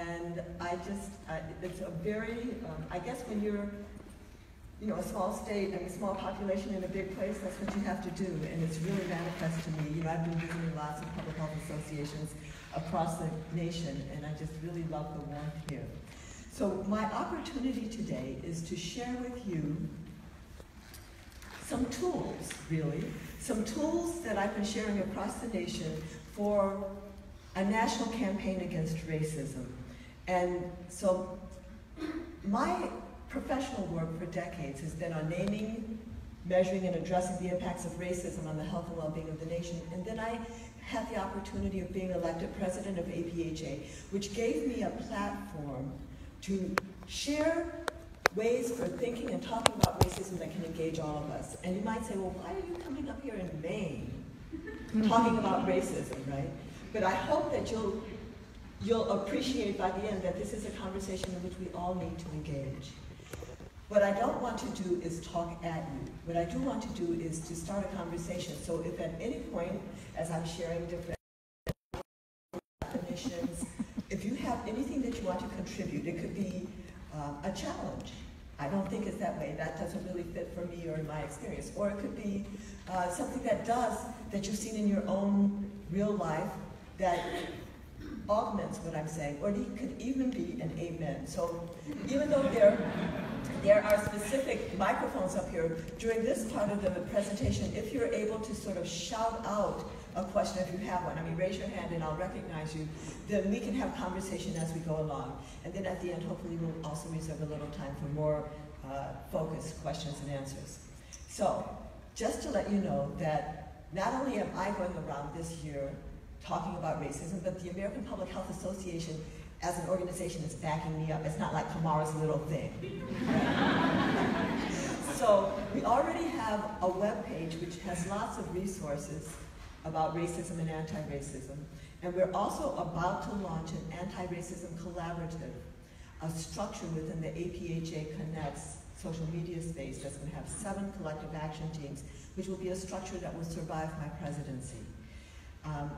And it's a very, I guess when you're, a small state and a small population in a big place, that's what you have to do, and it's really manifest to me. I've been visiting lots of public health associations across the nation, and I just really love the warmth here. So my opportunity today is to share with you some tools, really, some tools that I've been sharing across the nation for a national campaign against racism. And so my professional work for decades has been on naming, measuring, and addressing the impacts of racism on the health and well-being of the nation. And then I had the opportunity of being elected president of MPHA, which gave me a platform to share ways for thinking and talking about racism that can engage all of us. And you might say, well, why are you coming up here in Maine talking about racism, right? But I hope that you'll appreciate by the end that this is a conversation in which we all need to engage. What I don't want to do is talk at you. What I do want to do is to start a conversation. So if at any point, as I'm sharing different definitions, if you have anything that you want to contribute, it could be a challenge. I don't think it's that way. That doesn't really fit for me or in my experience. Or it could be something that you've seen in your own real life that augments what I'm saying, or it could even be an amen. So even though there are specific microphones up here, during this part of the presentation, if you're able to sort of shout out a question if you have one, raise your hand and I'll recognize you, then we can have conversation as we go along. And then at the end, hopefully we'll also reserve a little time for more focused questions and answers. So just to let you know that not only am I going around this year talking about racism, but the American Public Health Association as an organization is backing me up. It's not like Camara's little thing. So we already have a webpage which has lots of resources about racism and anti-racism. And we're also about to launch an anti-racism collaborative, a structure within the APHA Connect's social media space that's going to have 7 collective action teams, which will be a structure that will survive my presidency.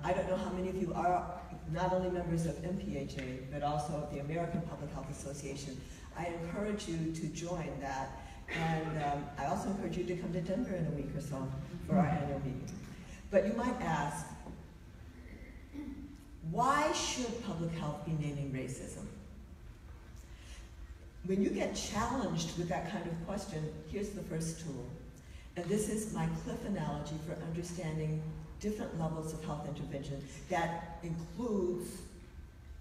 I don't know how many of you are not only members of MPHA, but also of the American Public Health Association. I encourage you to join that, and I also encourage you to come to Denver in a week or so for our annual meeting. But you might ask, why should public health be naming racism? When you get challenged with that kind of question, here's the first tool. And this is my cliff analogy for understanding different levels of health intervention that includes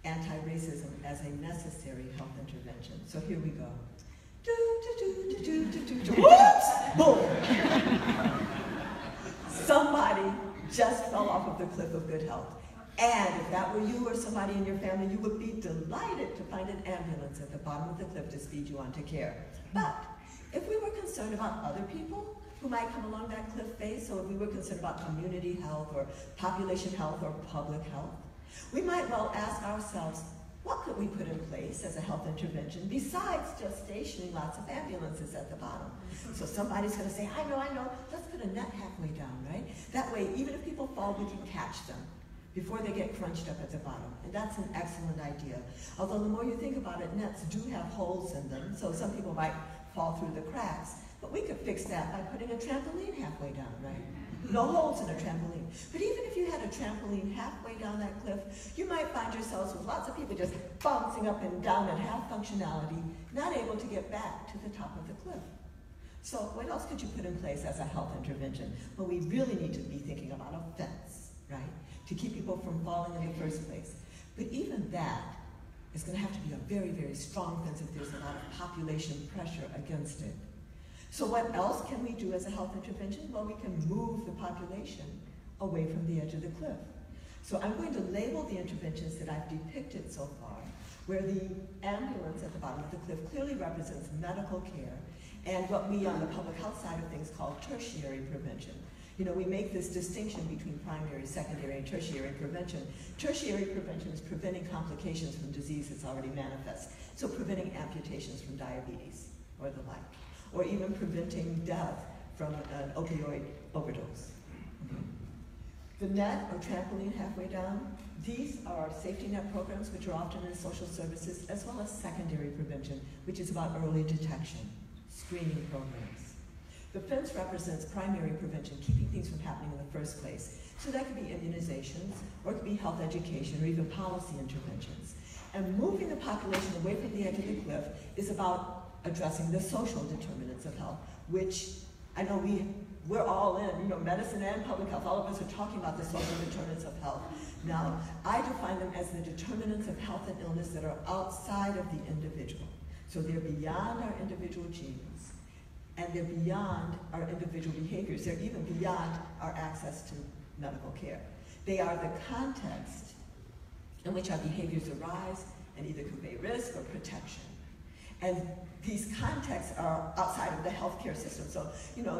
anti-racism as a necessary health intervention. So here we go. Whoops! Boom! Somebody just fell off of the cliff of good health. And if that were you or somebody in your family, you would be delighted to find an ambulance at the bottom of the cliff to speed you on to care. But if we were concerned about other people who might come along that cliff face, so if we were concerned about community health or population health or public health, we might well ask ourselves, what could we put in place as a health intervention besides just stationing lots of ambulances at the bottom? So somebody's going to say, I know, let's put a net halfway down, right? That way, even if people fall, we can catch them before they get crunched up at the bottom. And that's an excellent idea. Although the more you think about it, nets do have holes in them, so some people might fall through the cracks. But we could fix that by putting a trampoline halfway down, right? No holes in a trampoline. But even if you had a trampoline halfway down that cliff, you might find yourselves with lots of people just bouncing up and down at half functionality, not able to get back to the top of the cliff. So what else could you put in place as a health intervention? Well, we really need to be thinking about a fence, right? To keep people from falling in the first place. But even that is going to have to be a very, very strong fence if there's a lot of population pressure against it. So what else can we do as a health intervention? Well, we can move the population away from the edge of the cliff. So I'm going to label the interventions that I've depicted so far, where the ambulance at the bottom of the cliff clearly represents medical care, and what we on the public health side of things call tertiary prevention. You know, we make this distinction between primary, secondary, and tertiary prevention. Tertiary prevention is preventing complications from disease that's already manifest. So preventing amputations from diabetes or the like, or even preventing death from an opioid overdose. Okay. The net or trampoline halfway down, these are safety net programs which are often in social services, as well as secondary prevention, which is about early detection, screening programs. The fence represents primary prevention, keeping things from happening in the first place. So that could be immunizations, or it could be health education, or even policy interventions. And moving the population away from the edge of the cliff is about addressing the social determinants of health, which I know we're all in, medicine and public health. All of us are talking about the social determinants of health. Now, I define them as the determinants of health and illness that are outside of the individual. So they're beyond our individual genes, and they're beyond our individual behaviors. They're even beyond our access to medical care. They are the context in which our behaviors arise and either convey risk or protection. And these contexts are outside of the healthcare system. So,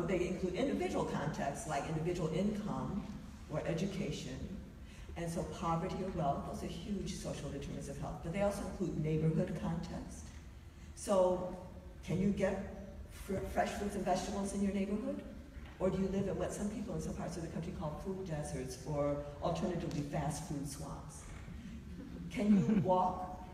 they include individual contexts like individual income or education. And so poverty or wealth, those are huge social determinants of health. But they also include neighborhood context. So can you get fresh fruits and vegetables in your neighborhood? Or do you live in what some people in some parts of the country call food deserts, or alternatively fast food swamps? Can you walk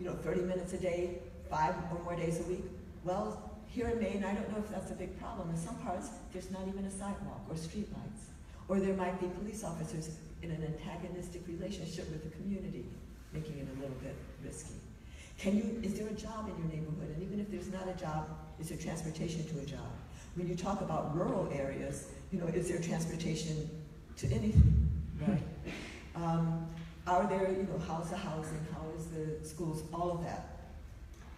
30 minutes a day, 5 or more days a week? Well, here in Maine, I don't know if that's a big problem. In some parts, there's not even a sidewalk or streetlights. Or there might be police officers in an antagonistic relationship with the community, making it a little bit risky. Is there a job in your neighborhood? And even if there's not a job, is there transportation to a job? When you talk about rural areas, is there transportation to anything, right? Are there, how's the housing, how is the schools, all of that.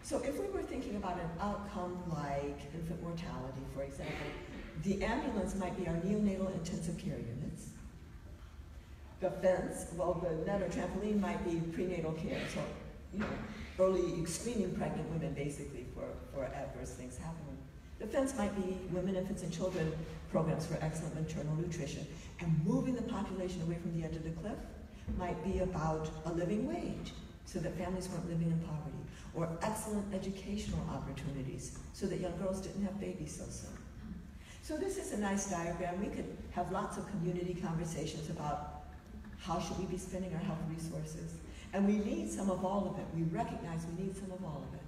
So if we were thinking about an outcome like infant mortality, for example, the ambulance might be our neonatal intensive care units. The fence, the net or trampoline might be prenatal care, so, early screening pregnant women basically for adverse things happening. The fence might be women, infants, and children programs for excellent maternal nutrition. And moving the population away from the edge of the cliff might be about a living wage, so that families weren't living in poverty, or excellent educational opportunities, so that young girls didn't have babies so soon. So this is a nice diagram. We could have lots of community conversations about how should we be spending our health resources. And we need some of all of it. We recognize we need some of all of it.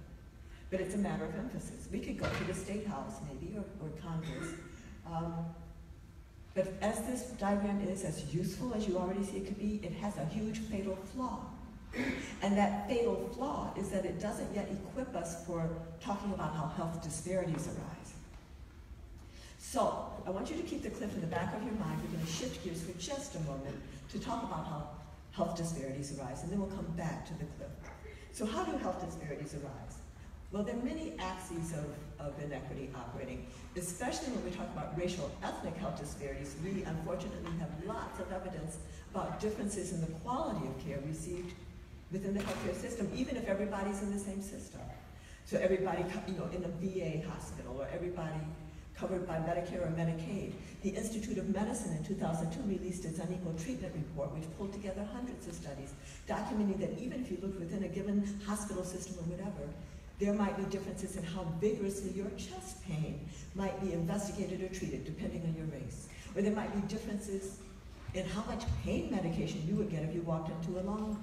But it's a matter of emphasis. We could go to the State House, maybe, or Congress. But as this diagram is, as useful as you already see it could be, it has a huge fatal flaw. And that fatal flaw is that it doesn't yet equip us for talking about how health disparities arise. So, I want you to keep the cliff in the back of your mind. We're going to shift gears for just a moment to talk about how health disparities arise, and then we'll come back to the cliff. So how do health disparities arise? Well, there are many axes of inequity operating, especially when we talk about racial ethnic health disparities. We unfortunately have lots of evidence about differences in the quality of care received within the healthcare system, even if everybody's in the same system. So everybody, in a VA hospital, or everybody covered by Medicare or Medicaid. The Institute of Medicine in 2002 released its unequal treatment report, which pulled together hundreds of studies, documenting that even if you looked within a given hospital system or whatever, there might be differences in how vigorously your chest pain might be investigated or treated, depending on your race. Or there might be differences in how much pain medication you would get if you walked into an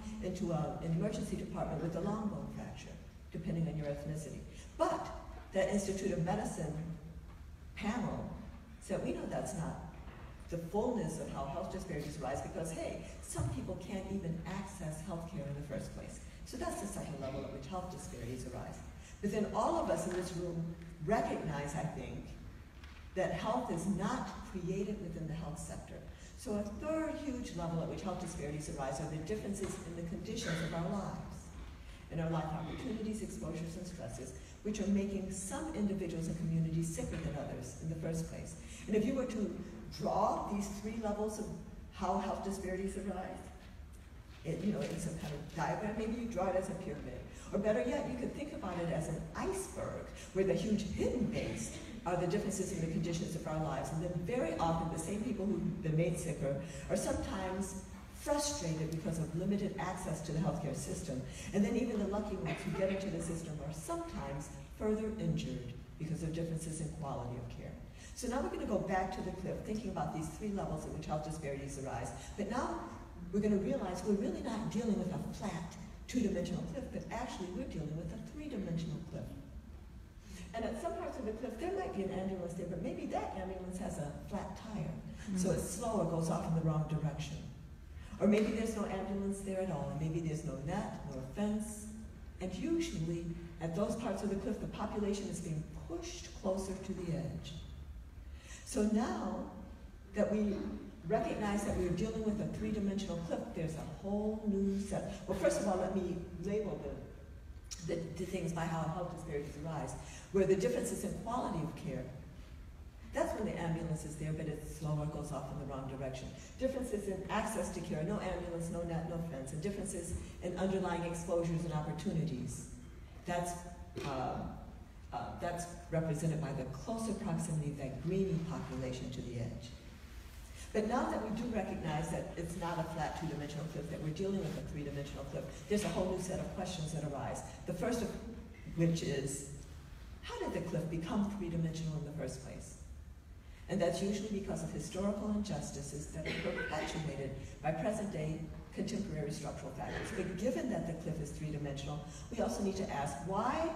emergency department with a long bone fracture, depending on your ethnicity. But that Institute of Medicine panel said, we know that's not the fullness of how health disparities arise, because, hey, some people can't even access health care in the first place. So that's the second level at which health disparities arise. But then all of us in this room recognize, I think, that health is not created within the health sector. So a third huge level at which health disparities arise are the differences in the conditions of our lives, in our life opportunities, exposures, and stresses, which are making some individuals and communities sicker than others in the first place. And if you were to draw these three levels of how health disparities arise, in some kind of diagram, maybe you draw it as a pyramid. Or better yet, you could think about it as an iceberg, where the huge hidden base are the differences in the conditions of our lives. And then very often, the same people who've been made sicker are sometimes frustrated because of limited access to the healthcare system. And then even the lucky ones who get into the system are sometimes further injured because of differences in quality of care. So now we're going to go back to the cliff, thinking about these three levels at which health disparities arise. But now we're going to realize we're really not dealing with a flat, two-dimensional cliff, but actually we're dealing with a three-dimensional cliff. And at some parts of the cliff, there might be an ambulance there, but maybe that ambulance has a flat tire, so it's slow or goes off in the wrong direction. Or maybe there's no ambulance there at all, and maybe there's no net, nor fence. And usually, at those parts of the cliff, the population is being pushed closer to the edge. So now that we recognize that we're dealing with a three-dimensional cliff, there's a whole new set. Well, first of all, let me label the things by how health disparities arise, where the differences in quality of care. That's when the ambulance is there, but it's slower, goes off in the wrong direction. Differences in access to care, no ambulance, no net, no fence, and differences in underlying exposures and opportunities. That's represented by the closer proximity of that greeny population to the edge. But now that we do recognize that it's not a flat two-dimensional cliff, that we're dealing with a three-dimensional cliff, there's a whole new set of questions that arise. The first of which is, how did the cliff become three-dimensional in the first place? And that's usually because of historical injustices that are perpetuated by present-day contemporary structural factors. But given that the cliff is three-dimensional, we also need to ask, why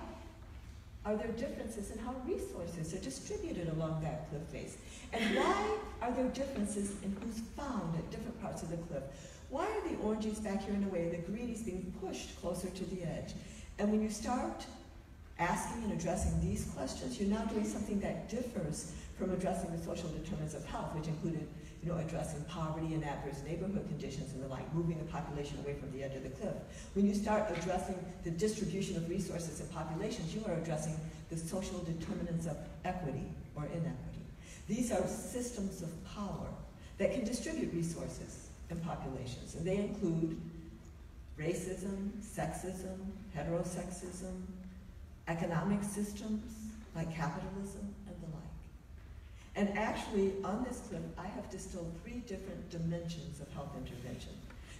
are there differences in how resources are distributed along that cliff face? And why are there differences in who's found at different parts of the cliff? Why are the oranges back here in the way, the greenies being pushed closer to the edge? And when you start asking and addressing these questions, you're now doing something that differs from addressing the social determinants of health, which included, addressing poverty and adverse neighborhood conditions and the like, moving the population away from the edge of the cliff. When you start addressing the distribution of resources and populations, you are addressing the social determinants of equity or inequity. These are systems of power that can distribute resources and populations, and they include racism, sexism, heterosexism, economic systems like capitalism, and the like. And actually, on this clip, I have distilled 3 different dimensions of health intervention.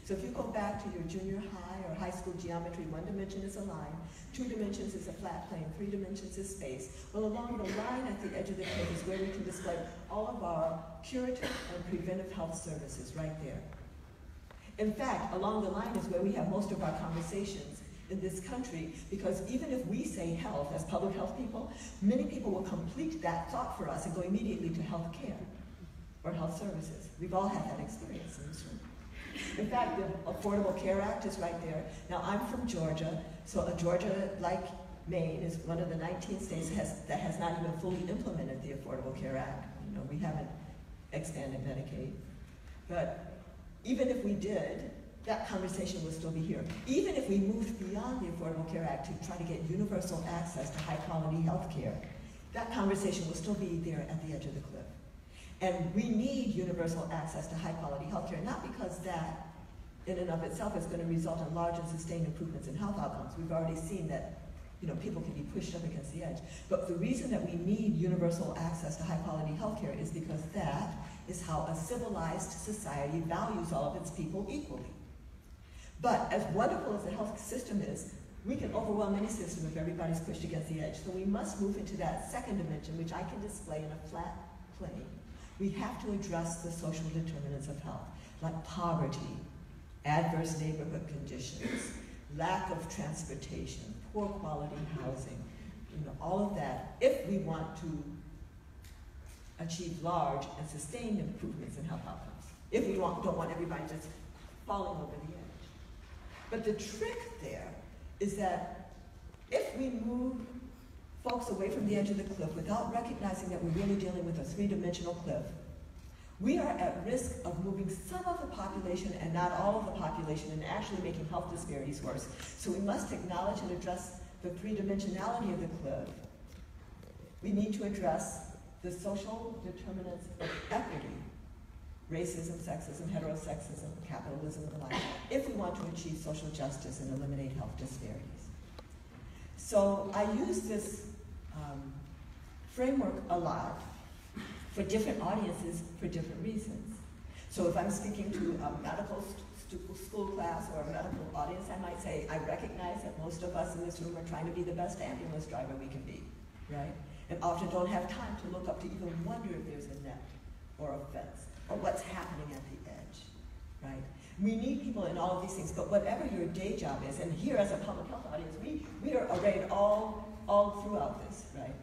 So if you go back to your junior high or high school geometry, 1 dimension is a line, 2 dimensions is a flat plane, 3 dimensions is space. Well, along the line at the edge of the cliff is where we can display all of our curative and preventive health services right there. In fact, along the line is where we have most of our conversations in this country, because even if we say health as public health people, many people will complete that thought for us and go immediately to health care or health services. We've all had that experience in this room. In fact, the Affordable Care Act is right there. Now, I'm from Georgia, so Georgia, like Maine, is one of the 19 states that has not even fully implemented the Affordable Care Act. We haven't expanded Medicaid. But even if we did, that conversation will still be here. Even if we moved beyond the Affordable Care Act to try to get universal access to high-quality health care, that conversation will still be there at the edge of the cliff. And we need universal access to high-quality health care, not because that, in and of itself, is going to result in large and sustained improvements in health outcomes. We've already seen that people can be pushed up against the edge. But the reason that we need universal access to high-quality health care is because that is how a civilized society values all of its people equally. But as wonderful as the health system is, we can overwhelm any system if everybody's pushed against the edge. So we must move into that second dimension, which I can display in a flat plane. We have to address the social determinants of health, like poverty, adverse neighborhood conditions, lack of transportation, poor quality housing, all of that, if we want to achieve large and sustained improvements in health outcomes. If we don't want everybody just falling over the edge. But the trick there is that if we move folks away from the edge of the cliff without recognizing that we're really dealing with a 3-dimensional cliff, we are at risk of moving some of the population and not all of the population and actually making health disparities worse. So we must acknowledge and address the 3-dimensionality of the cliff. We need to address the social determinants of equity, racism, sexism, heterosexism, capitalism, and the like, if we want to achieve social justice and eliminate health disparities. So I use this framework a lot for different audiences for different reasons. So if I'm speaking to a medical school class or a medical audience, I might say, I recognize that most of us in this room are trying to be the best ambulance driver we can be, right? and often don't have time to look up to even wonder if there's a net or a fence or what's happening at the edge, right? We need people in all of these things, but whatever your day job is, and here as a public health audience, we are arrayed all throughout this, right?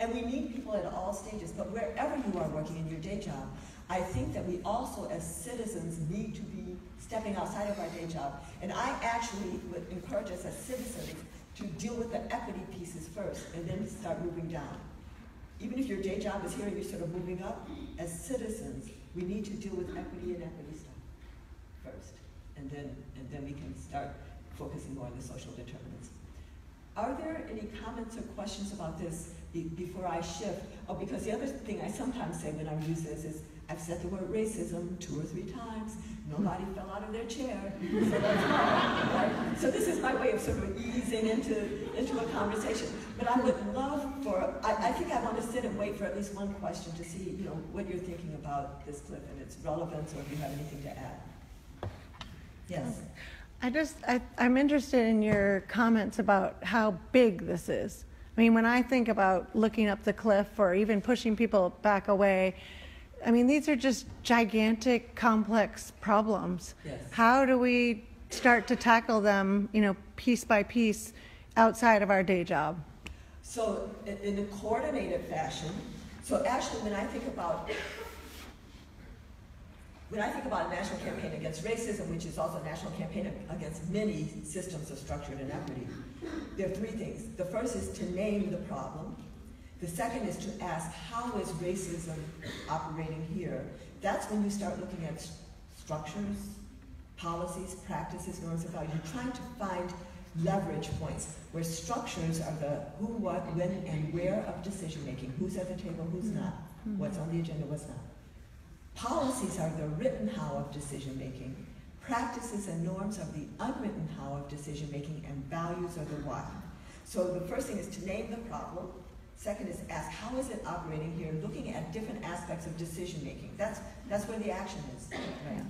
And we need people at all stages, but wherever you are working in your day job, I think that we also as citizens need to be stepping outside of our day job. And I actually would encourage us as citizens to deal with the equity pieces first and then start moving down. Even if your day job is here and you're sort of moving up, as citizens, we need to deal with equity and equity stuff first. And then we can start focusing more on the social determinants. Are there any comments or questions about this before I shift? Oh, because the other thing I sometimes say when I use this is, I've said the word racism 2 or 3 times. Nobody fell out of their chair. So that's fine, right? So this is my way of sort of easing into a conversation. But I would love for, I think I want to sit and wait for at least one question to see, what you're thinking about this clip and its relevance, or if you have anything to add. Yes. I'm interested in your comments about how big this is. I mean, when I think about looking up the cliff or even pushing people back away, I mean, these are just gigantic, complex problems. Yes. How do we start to tackle them, piece by piece outside of our day job? So in a coordinated fashion, so actually when I think about a national campaign against racism, which is also a national campaign against many systems of structured inequity, there are 3 things. The first is to name the problem. The second is to ask, how is racism operating here? That's when you start looking at structures, policies, practices, norms, and values. You're trying to find leverage points where structures are the who, what, when, and where of decision making. Who's at the table, who's not, what's on the agenda, what's not. Policies are the written how of decision making. Practices and norms are the unwritten how of decision making, and values are the what. So the first thing is to name the problem. Second is ask, how is it operating here, looking at different aspects of decision making. That's where the action is, right?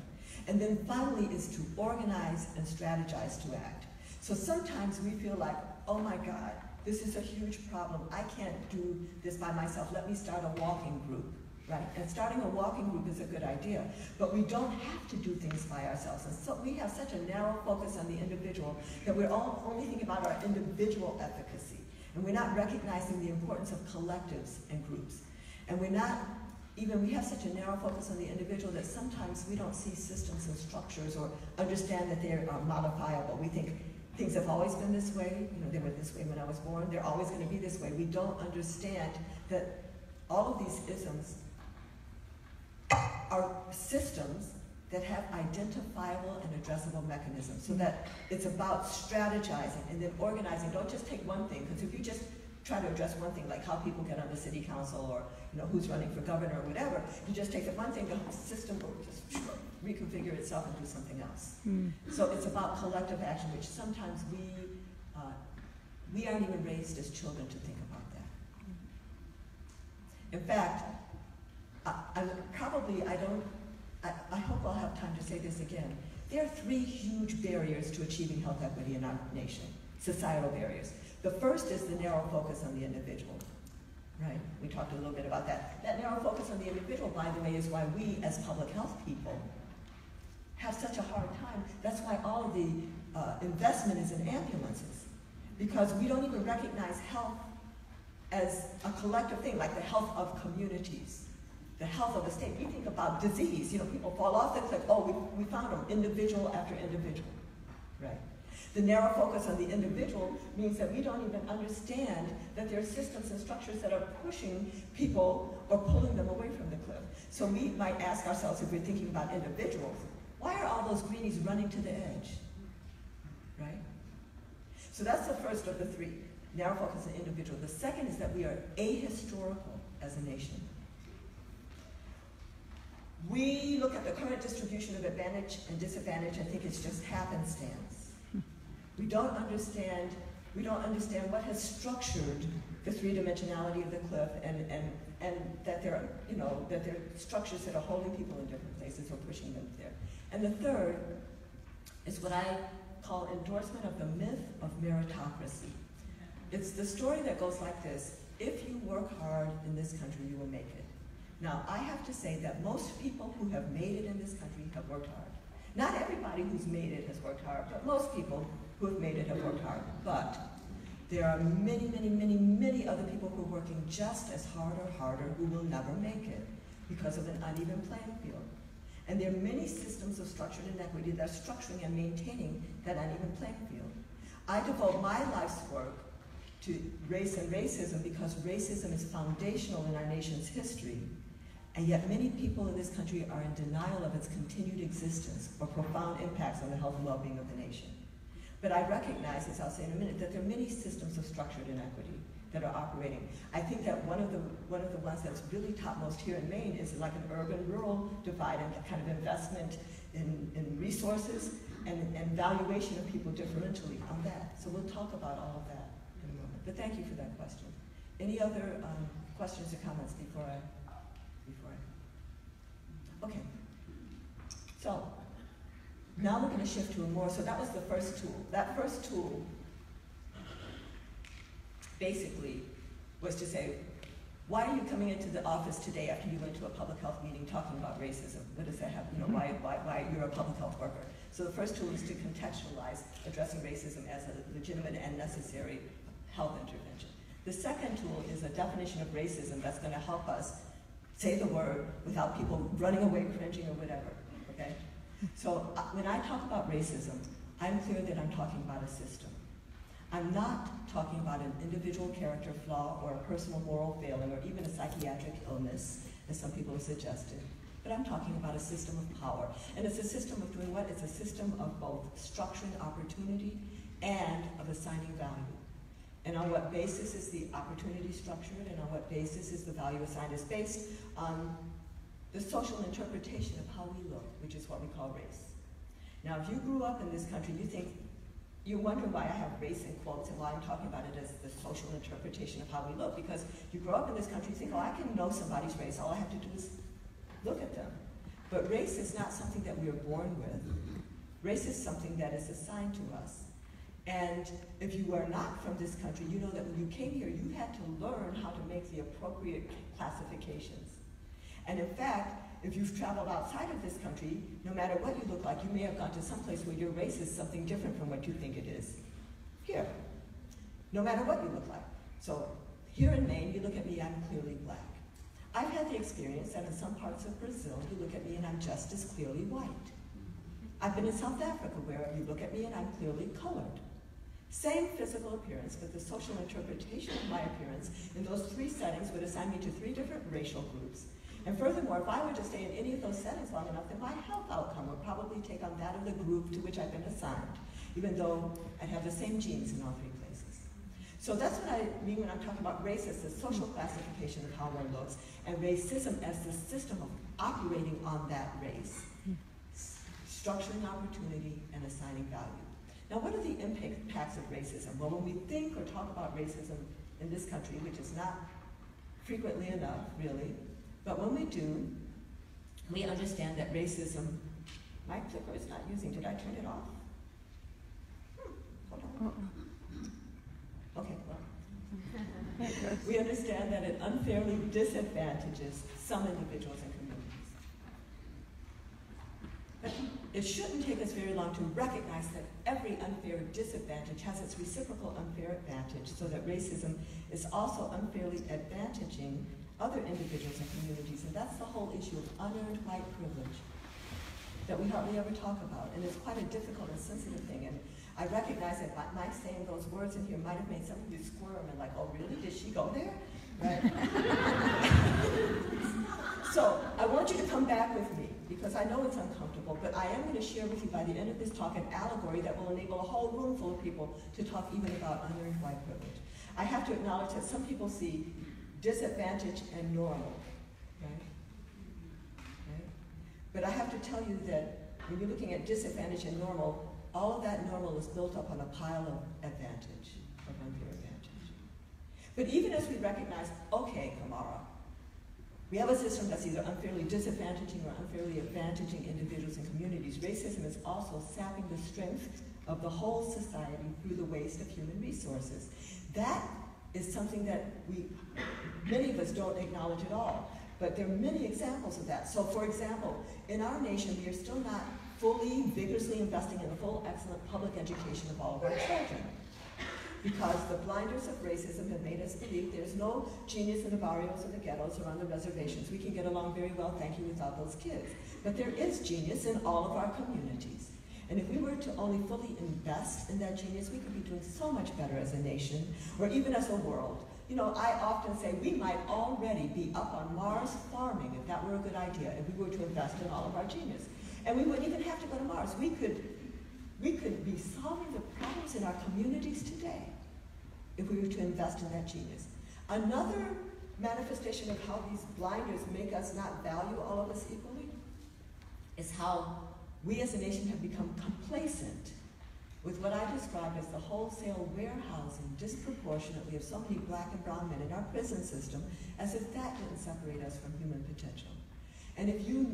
And then finally is to organize and strategize to act. So sometimes we feel like, oh my God, this is a huge problem. I can't do this by myself. Let me start a walking group, right? And starting a walking group is a good idea, but we don't have to do things by ourselves. And so we have such a narrow focus on the individual that we're only thinking about our individual efficacy. And we're not recognizing the importance of collectives and groups. And we have such a narrow focus on the individual that sometimes we don't see systems and structures or understand that they are modifiable. We think things have always been this way. They were this way when I was born. They're always going to be this way. We don't understand that all of these isms are systems that have identifiable and addressable mechanisms, so that it's about strategizing and then organizing. Don't just take one thing, because if you just try to address one thing, like how people get on the city council or who's running for governor or whatever, you just take that one thing, the whole system will just reconfigure itself and do something else. So it's about collective action, which sometimes we aren't even raised as children to think about that. In fact, I hope I'll have time to say this again. There are 3 huge barriers to achieving health equity in our nation, societal barriers. The first is the narrow focus on the individual, right? We talked a little bit about that. That narrow focus on the individual, by the way, is why we as public health people have such a hard time. That's why all of the investment is in ambulances, because we don't even recognize health as a collective thing, like the health of communities. The health of the state. We think about disease. People fall off the cliff. Oh, we found them, individual after individual, right? The narrow focus on the individual means that we don't even understand that there are systems and structures that are pushing people or pulling them away from the cliff. So we might ask ourselves, if we're thinking about individuals, why are all those greenies running to the edge, right? So that's the first of the 3, narrow focus on the individual. The second is that we are ahistorical as a nation. We look at the current distribution of advantage and disadvantage and think it's just happenstance. We don't understand what has structured the 3-dimensionality of the cliff, and that there are structures that are holding people in different places or pushing them there. And the third is what I call endorsement of the myth of meritocracy. It's the story that goes like this. if you work hard in this country, you will make it. Now, I have to say that most people who have made it in this country have worked hard. Not everybody who's made it has worked hard, but most people who have made it have worked hard. But there are many, many, many, many other people who are working just as hard or harder who will never make it because of an uneven playing field. And there are many systems of structured inequity that are structuring and maintaining that uneven playing field. I devote my life's work to race and racism because racism is foundational in our nation's history, and yet many people in this country are in denial of its continued existence or profound impacts on the health and well-being of the nation. But I recognize, as I'll say in a minute, that there are many systems of structured inequity that are operating. I think that one of the ones that's really topmost here in Maine is like an urban-rural divide and kind of investment in resources and valuation of people differentially on that. So we'll talk about all of that in a moment. But thank you for that question. Any other questions or comments before I? Okay. So now we're going to shift to a more. So that was the first tool. That first tool basically was to say, why are you coming into the office today after you went to a public health meeting talking about racism? What does that have? You know, why you're a public health worker? So the first tool is to contextualize addressing racism as a legitimate and necessary health intervention. The second tool is a definition of racism that's going to help us say the word without people running away, cringing, or whatever, okay? So when I talk about racism, I'm clear that I'm talking about a system. I'm not talking about an individual character flaw or a personal moral failing or even a psychiatric illness, as some people have suggested, but I'm talking about a system of power. And it's a system of doing what? It's a system of both structuring opportunity and of assigning value. And on what basis is the opportunity structured, and on what basis is the value assigned? Is based on the social interpretation of how we look, which is what we call race. Now, if you grew up in this country, you wonder why I have race in quotes and why I'm talking about it as the social interpretation of how we look, because you grow up in this country, you think, oh, I can know somebody's race, all I have to do is look at them. But race is not something that we are born with. Race is something that is assigned to us. And if you are not from this country, you know that when you came here, you had to learn how to make the appropriate classifications. And in fact, if you've traveled outside of this country, no matter what you look like, you may have gone to some place where your race is something different from what you think it is here, no matter what you look like. So here in Maine, you look at me, I'm clearly black. I've had the experience that in some parts of Brazil, you look at me and I'm just as clearly white. I've been in South Africa where you look at me and I'm clearly colored. Same physical appearance, but the social interpretation of my appearance in those three settings would assign me to three different racial groups. And furthermore, if I were to stay in any of those settings long enough, then my health outcome would probably take on that of the group to which I've been assigned, even though I'd have the same genes in all three places. So that's what I mean when I'm talking about race as the social classification of how one looks, and racism as the system of operating on that race, structuring opportunity and assigning value. Now, what are the impacts of racism? Well, when we think or talk about racism in this country, which is not frequently enough, really, but when we do, we understand that racism, my clicker is not using, did I turn it off? Hold on. Okay, well. We understand that it unfairly disadvantages some individuals and communities. But it shouldn't take us very long to recognize that every unfair disadvantage has its reciprocal unfair advantage, so that racism is also unfairly advantaging other individuals and communities, and that's the whole issue of unearned white privilege that we hardly ever talk about, and it's quite a difficult and sensitive thing, and I recognize that my saying those words in here might have made some of you squirm and like, oh really, did she go there? Right? So I want you to come back with me, because I know it's uncomfortable, but I am going to share with you by the end of this talk an allegory that will enable a whole room full of people to talk even about unearned white privilege. I have to acknowledge that some people see disadvantage and normal, right? But I have to tell you that when you're looking at disadvantage and normal, all of that normal is built up on a pile of advantage, of unfair advantage. But even as we recognize, okay, Camara, we have a system that's either unfairly disadvantaging or unfairly advantaging individuals and communities, racism is also sapping the strength of the whole society through the waste of human resources. That is something that many of us don't acknowledge at all. But there are many examples of that. So for example, in our nation, we are still not fully, vigorously investing in the full, excellent public education of all of our children. Because the blinders of racism have made us believe there's no genius in the barrios or the ghettos or on the reservations. We can get along very well, thank you, without those kids. But there is genius in all of our communities. And if we were to only fully invest in that genius, we could be doing so much better as a nation, or even as a world. You know, I often say we might already be up on Mars farming if that were a good idea, if we were to invest in all of our genius. And we wouldn't even have to go to Mars. We could be solving the problems in our communities today if we were to invest in that genius. Another manifestation of how these blinders make us not value all of us equally is how we as a nation have become complacent with what I describe as the wholesale warehousing disproportionately of so many black and brown men in our prison system, as if that didn't separate us from human potential. And if you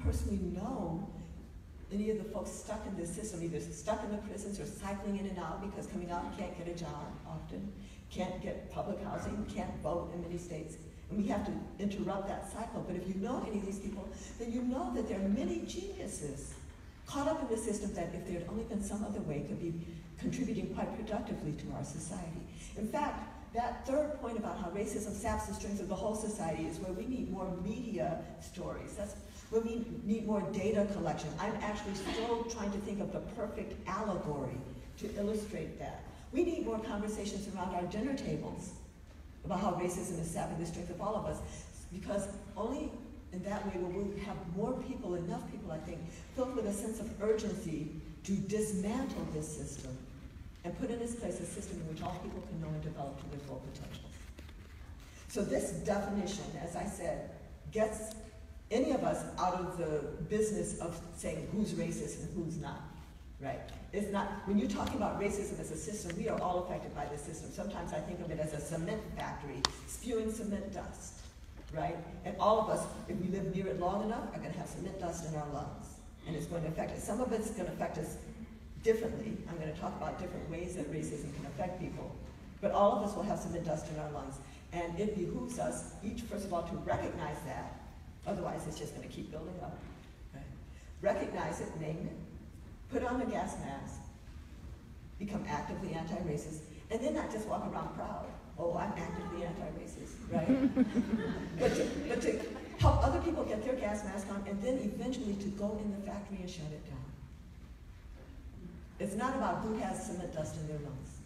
personally know any of the folks stuck in this system, either stuck in the prisons or cycling in and out because coming out can't get a job often, can't get public housing, can't vote in many states, and we have to interrupt that cycle. But if you know any of these people, then you know that there are many geniuses caught up in the system that if there had only been some other way could be contributing quite productively to our society. In fact, that third point about how racism saps the strength of the whole society is where we need more media stories. That's where we need more data collection. I'm actually still trying to think of the perfect allegory to illustrate that. We need more conversations around our dinner tables about how racism is sapping the strength of all of us, because only in that way will we have more people, enough people, I think, filled with a sense of urgency to dismantle this system and put in its place a system in which all people can know and develop to their full potential. So this definition, as I said, gets any of us out of the business of saying who's racist and who's not, right? It's not, when you're talking about racism as a system, we are all affected by the system. Sometimes I think of it as a cement factory spewing cement dust, right? And all of us, if we live near it long enough, are gonna have cement dust in our lungs. And it's going to affect us. Some of it's gonna affect us differently. I'm gonna talk about different ways that racism can affect people. But all of us will have cement dust in our lungs. And it behooves us each, first of all, to recognize that. Otherwise, it's just gonna keep building up, right? Recognize it, name it, put on a gas mask, become actively anti-racist, and then not just walk around proud. Oh, I'm actively anti-racist, right? but to help other people get their gas mask on, and then eventually to go in the factory and shut it down. It's not about who has cement dust in their lungs.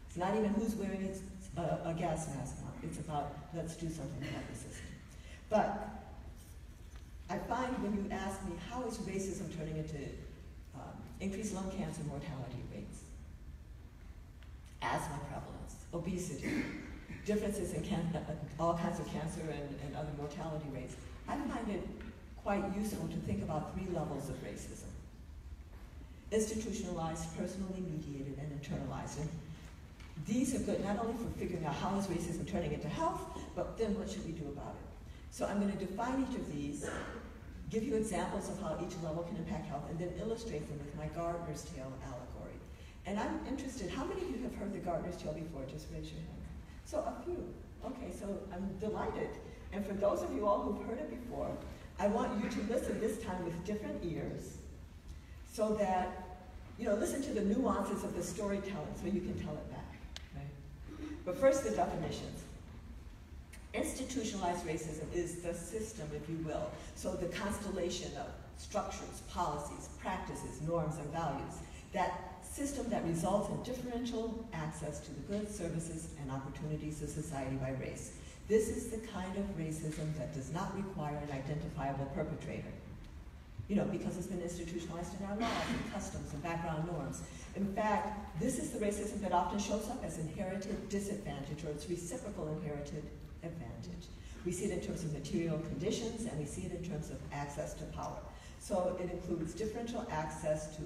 It's not even who's wearing a gas mask on. It's about, let's do something about the system. But I find when you ask me, how is racism turning into increased lung cancer mortality rates, asthma prevalence, obesity, differences in all kinds of cancer and other mortality rates, I find it quite useful to think about 3 levels of racism. Institutionalized, personally mediated, and internalized. And these are good not only for figuring out how is racism turning into health, but then what should we do about it? So I'm going to define each of these, give you examples of how each level can impact health, and then illustrate them with my Gardener's Tale allegory. And I'm interested, how many of you have heard the Gardener's Tale before? Just raise your hand. So a few. Okay, so I'm delighted. And for those of you all who've heard it before, I want you to listen this time with different ears so that, you know, listen to the nuances of the storytelling so you can tell it back, right? But first, the definitions. Institutionalized racism is the system, if you will, so the constellation of structures, policies, practices, norms, and values, that system that results in differential access to the goods, services, and opportunities of society by race. This is the kind of racism that does not require an identifiable perpetrator, you know, because it's been institutionalized in our laws and customs and background norms. In fact, this is the racism that often shows up as inherited disadvantage, or its reciprocal inherited advantage. We see it in terms of material conditions, and we see it in terms of access to power. So it includes differential access to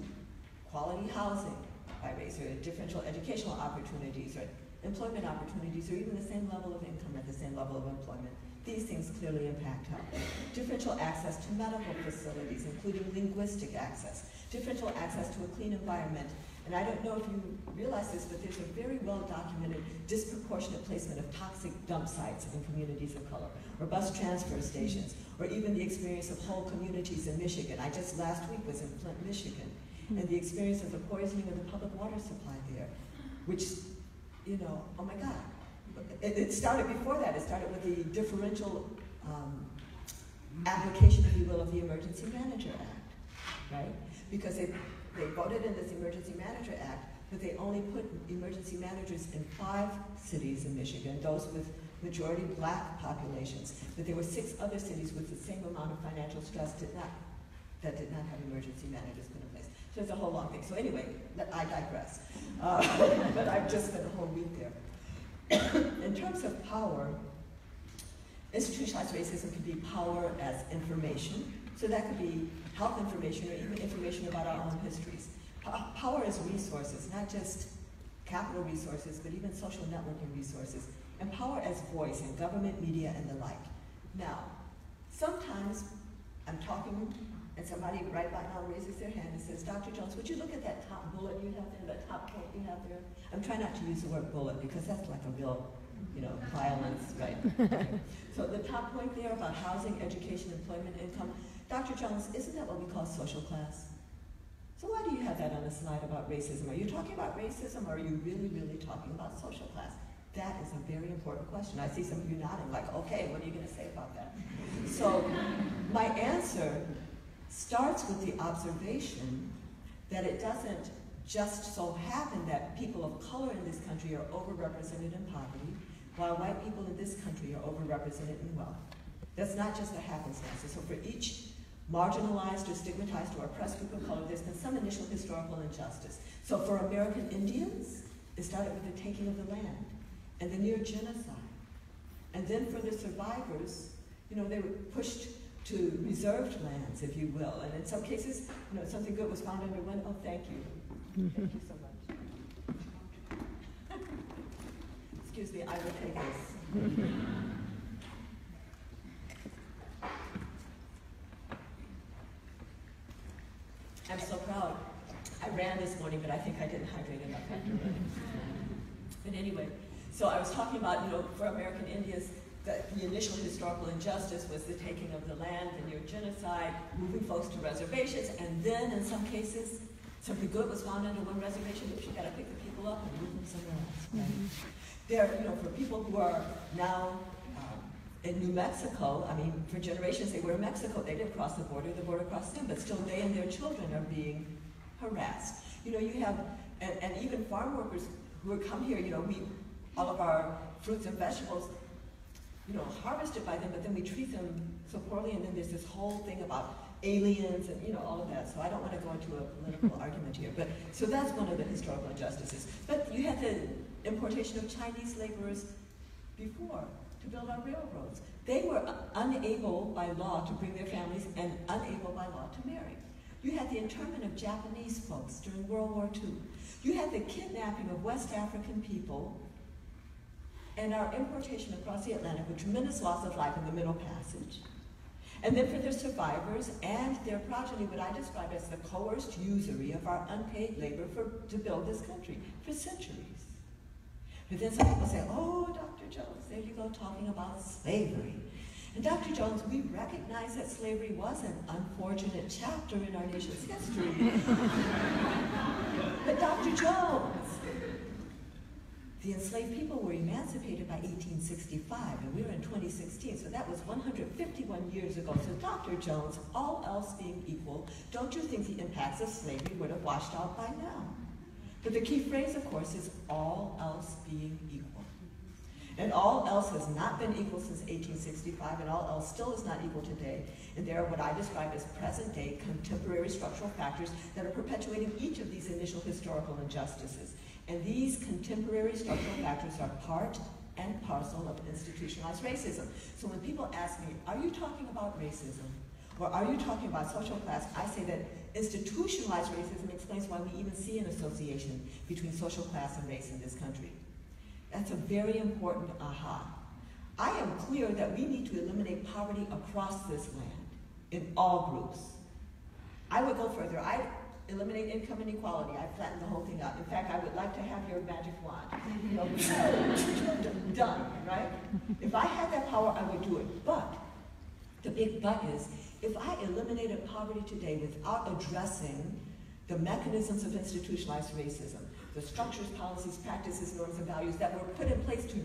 quality housing by race, or differential educational opportunities, or employment opportunities, or even the same level of income at the same level of employment. These things clearly impact health. Differential access to medical facilities, including linguistic access. Differential access to a clean environment, And I don't know if you realize this, but there's a very well-documented disproportionate placement of toxic dump sites in communities of color, or bus transfer stations, or even the experience of whole communities in Michigan. I just last week was in Flint, Michigan, and the experience of the poisoning of the public water supply there, which, you know, oh my God. It started before that. It started with the differential application, if you will, of the Emergency Manager Act, right? Because they voted in this Emergency Manager Act, but they only put emergency managers in 5 cities in Michigan, those with majority black populations. But there were 6 other cities with the same amount of financial stress that did not have emergency managers put in place. So it's a whole long thing. So anyway, I digress. But I've just spent a whole week there. In terms of power, institutionalized racism can be power as information. So that could be health information or even information about our own histories. Power as resources, not just capital resources, but even social networking resources. And power as voice in government, media, and the like. Now, sometimes I'm talking and somebody right about now raises their hand and says, Dr. Jones, would you look at that top bullet you have there, that top point you have there? I'm trying not to use the word bullet because that's like a real, you know, violence, right? Okay. So the top point there about housing, education, employment, income, Dr. Jones, isn't that what we call social class? So why do you have that on the slide about racism? Are you talking about racism or are you really, really talking about social class? That is a very important question. I see some of you nodding like, okay, what are you going to say about that? So my answer starts with the observation that it doesn't just so happen that people of color in this country are overrepresented in poverty, while white people in this country are overrepresented in wealth. That's not just a happenstance. So for each marginalized or stigmatized or oppressed group of color, there's been some initial historical injustice. So for American Indians, it started with the taking of the land and the near genocide. And then for the survivors, you know, they were pushed to reserved lands, if you will. And in some cases, you know, something good was found under one. Oh, thank you. Thank you so much. Excuse me, I will take this. I'm so proud. I ran this morning, but I think I didn't hydrate enough after running. But anyway, so I was talking about, you know, for American Indians, the initial historical injustice was the taking of the land, the near genocide, moving folks to reservations, and then in some cases, something good was found under one reservation. Oops, you got to pick the people up and move them somewhere else. Right? There, you know, for people who are now in New Mexico, I mean, for generations they were in Mexico. They didn't cross the border crossed them, but still they and their children are being harassed. You know, you have, and even farm workers who would come here, you know, all of our fruits and vegetables, you know, harvested by them, but then we treat them so poorly, and then there's this whole thing about aliens and, you know, all of that. So I don't want to go into a political argument here, but so that's one of the historical injustices. But you had the importation of Chinese laborers before to build our railroads. They were unable by law to bring their families and unable by law to marry. You had the internment of Japanese folks during World War II. You had the kidnapping of West African people and our importation across the Atlantic with tremendous loss of life in the Middle Passage. And then for their survivors and their progeny, what I describe as the coerced usury of our unpaid labor to build this country for centuries. But then some people say, oh, Dr. Jones, there you go talking about slavery. And Dr. Jones, we recognize that slavery was an unfortunate chapter in our nation's history. But Dr. Jones, the enslaved people were emancipated by 1865, and we were in 2016, so that was 151 years ago. So Dr. Jones, all else being equal, don't you think the impacts of slavery would have washed out by now? But the key phrase, of course, is all else being equal. And all else has not been equal since 1865, and all else still is not equal today. And there are what I describe as present-day contemporary structural factors that are perpetuating each of these initial historical injustices. And these contemporary structural factors are part and parcel of institutionalized racism. So when people ask me, are you talking about racism? Or are you talking about social class? I say that institutionalized racism explains why we even see an association between social class and race in this country. That's a very important aha. I am clear that we need to eliminate poverty across this land, in all groups. I would go further. eliminate income inequality. I flattened the whole thing out. In fact, I would like to have your magic wand. You know, done, right? If I had that power, I would do it. But the big but is, if I eliminated poverty today without addressing the mechanisms of institutionalized racism, the structures, policies, practices, norms, and values that were put in place to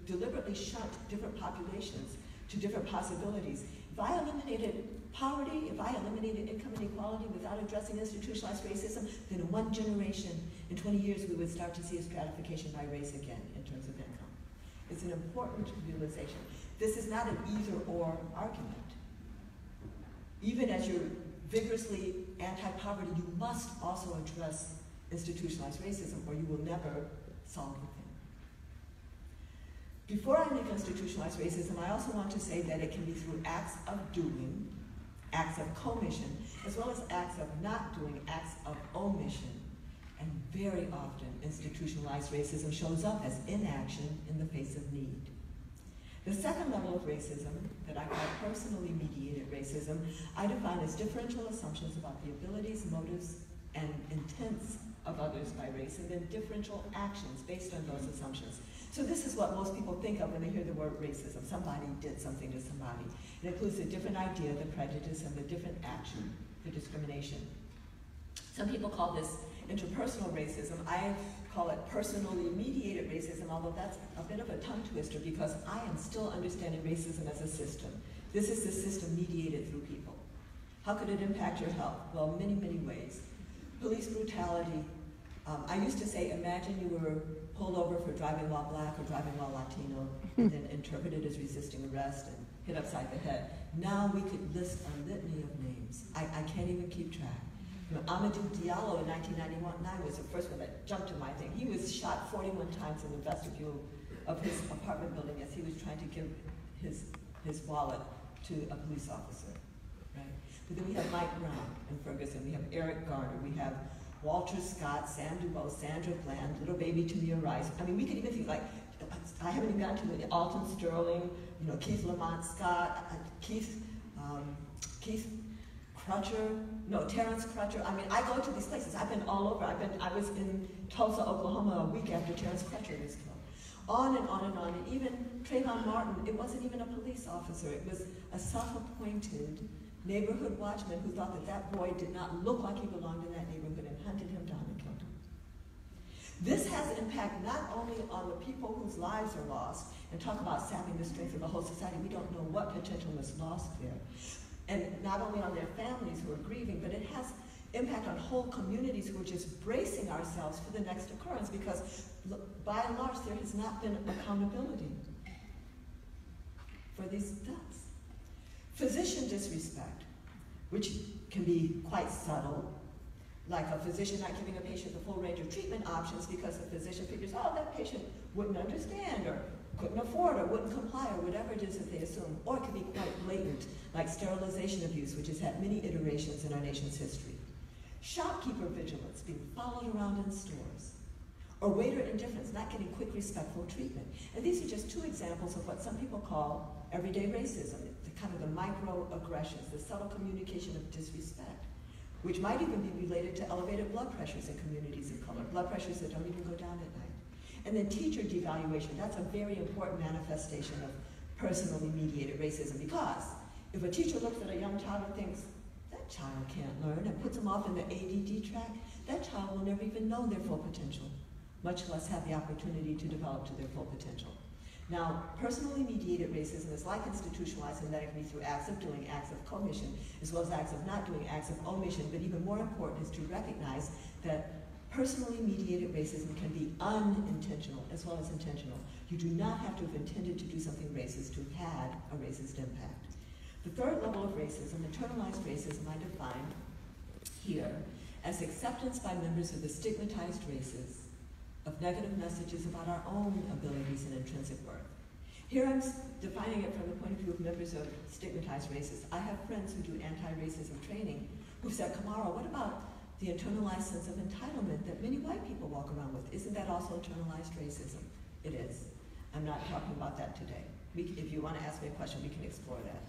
deliberately shunt different populations to different possibilities. If I eliminated poverty, if I eliminated income inequality without addressing institutionalized racism, then in one generation, in 20 years, we would start to see a stratification by race again in terms of income. It's an important realization. This is not an either-or argument. Even as you're vigorously anti-poverty, you must also address institutionalized racism, or you will never solve the thing. Before I make institutionalized racism, I also want to say that it can be through acts of doing, acts of commission, as well as acts of not doing, acts of omission. And very often, institutionalized racism shows up as inaction in the face of need. The second level of racism, that I call personally mediated racism, I define as differential assumptions about the abilities, motives, and intents of others by race, and then differential actions based on those assumptions. So this is what most people think of when they hear the word racism. Somebody did something to somebody. It includes a different idea, the prejudice, and the different action, the discrimination. Some people call this interpersonal racism. I call it personally mediated racism, although that's a bit of a tongue twister because I am still understanding racism as a system. This is the system mediated through people. How could it impact your health? Well, many, many ways. Police brutality. I used to say, imagine you were pulled over for driving while black or driving while Latino, and then interpreted as resisting arrest and hit upside the head. Now we could list a litany of names. I can't even keep track. You know, Amadou Diallo in 1991 was the first one that jumped to my thing. He was shot 41 times in the vestibule of his apartment building as he was trying to give his wallet to a police officer, right? But then we have Mike Brown in Ferguson, we have Eric Garner, we have Walter Scott, Sam Dubois, Sandra Bland, little baby Tamir Rice. I mean, we could even think like, I haven't even gotten to Alton Sterling, you know, Keith Lamont Scott, Keith Crutcher, no, Terrence Crutcher. I mean, I go to these places. I've been all over. I was in Tulsa, Oklahoma a week after Terrence Crutcher was killed. On and on and on. And even Trayvon Martin, it wasn't even a police officer. It was a self-appointed neighborhood watchman who thought that that boy did not look like he belonged in that neighborhood and hunted him down and killed him. This has impact not only on the people whose lives are lost, and talk about sapping the strength of the whole society. We don't know what potential was lost there. And not only on their families who are grieving, but it has impact on whole communities who are just bracing ourselves for the next occurrence because by and large there has not been accountability for these deaths. Physician disrespect, which can be quite subtle, like a physician not giving a patient the full range of treatment options because the physician figures, oh, that patient wouldn't understand or couldn't afford or wouldn't comply or whatever it is that they assume. Or it can be quite blatant, like sterilization abuse, which has had many iterations in our nation's history. Shopkeeper vigilance, being followed around in stores. Or waiter indifference, not getting quick, respectful treatment. And these are just two examples of what some people call everyday racism, the kind of the microaggressions, the subtle communication of disrespect, which might even be related to elevated blood pressures in communities of color, blood pressures that don't even go down at night. And then teacher devaluation, that's a very important manifestation of personally mediated racism because if a teacher looks at a young child and thinks, that child can't learn, and puts them off in the ADD track, that child will never even know their full potential, much less have the opportunity to develop to their full potential. Now, personally mediated racism is like institutionalized in that it can be through acts of doing, acts of commission, as well as acts of not doing, acts of omission, but even more important is to recognize that personally mediated racism can be unintentional as well as intentional. You do not have to have intended to do something racist to have had a racist impact. The third level of racism, internalized racism, I define here as acceptance by members of the stigmatized races of negative messages about our own abilities and intrinsic worth. Here I'm defining it from the point of view of members of stigmatized races. I have friends who do anti-racism training who said, Camara, what about the internalized sense of entitlement that many white people walk around with? Isn't that also internalized racism? It is. I'm not talking about that today. If you want to ask me a question, we can explore that.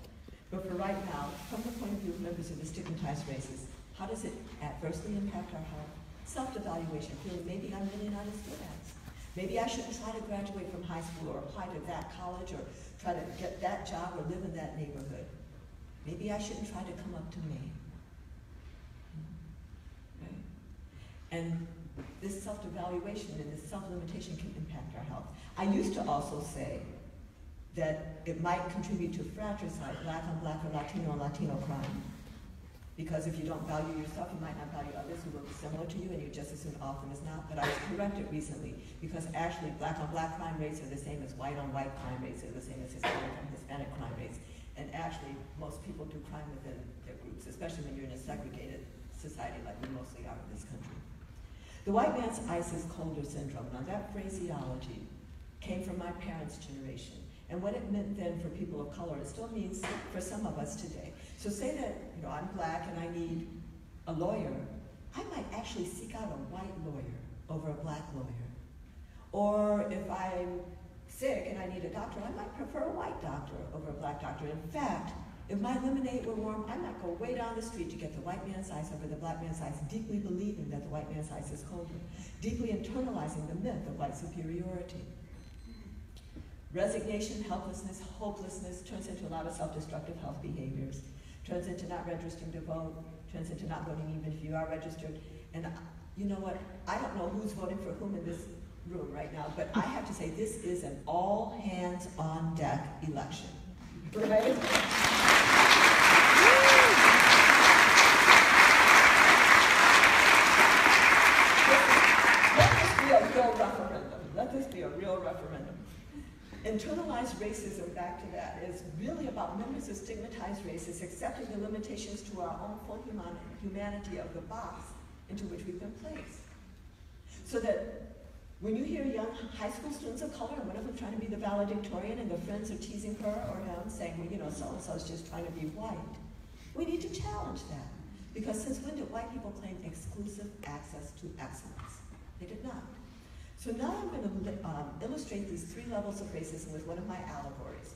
But for right now, from the point of view of members of the stigmatized races, How does it adversely impact our health? Self-evaluation, feeling maybe I'm really not as good at it. Maybe I shouldn't try to graduate from high school or apply to that college or try to get that job or live in that neighborhood. Maybe I shouldn't try to come up to Maine. Right? And this self-evaluation and this self-limitation can impact our health. I used to also say that it might contribute to fratricide, black on black or Latino crime. Because if you don't value yourself, you might not value others who look similar to you, and you just as soon often as not. But I was corrected recently, because actually black on black crime rates are the same as white on white crime rates, are the same as Hispanic on Hispanic crime rates. And actually, most people do crime within their groups, especially when you're in a segregated society like we mostly are in this country. The white man's ice is colder syndrome. Now that phraseology came from my parents' generation. And what it meant then for people of color, it still means for some of us today. So say that, I'm black and I need a lawyer, I might actually seek out a white lawyer over a black lawyer. Or if I'm sick and I need a doctor, I might prefer a white doctor over a black doctor. In fact, if my lemonade were warm, I might go way down the street to get the white man's ice over the black man's ice, deeply believing that the white man's ice is colder, deeply internalizing the myth of white superiority. Resignation, helplessness, hopelessness turns into a lot of self-destructive health behaviors, turns into not registering to vote, turns into not voting even if you are registered. And you know what? I don't know who's voting for whom in this room right now, but I have to say this is an all-hands-on-deck election. Right? Let this be a real referendum. Let this be a real referendum. Internalized racism, back to that, is really about members of stigmatized races accepting the limitations to our own full humanity of the box into which we've been placed. So that when you hear young high school students of color, and one of them trying to be the valedictorian, and the friends are teasing her or him, saying, well, so-and-so is just trying to be white, we need to challenge that. Because since when did white people claim exclusive access to excellence? They did not. So now I'm going to illustrate these 3 levels of racism with one of my allegories.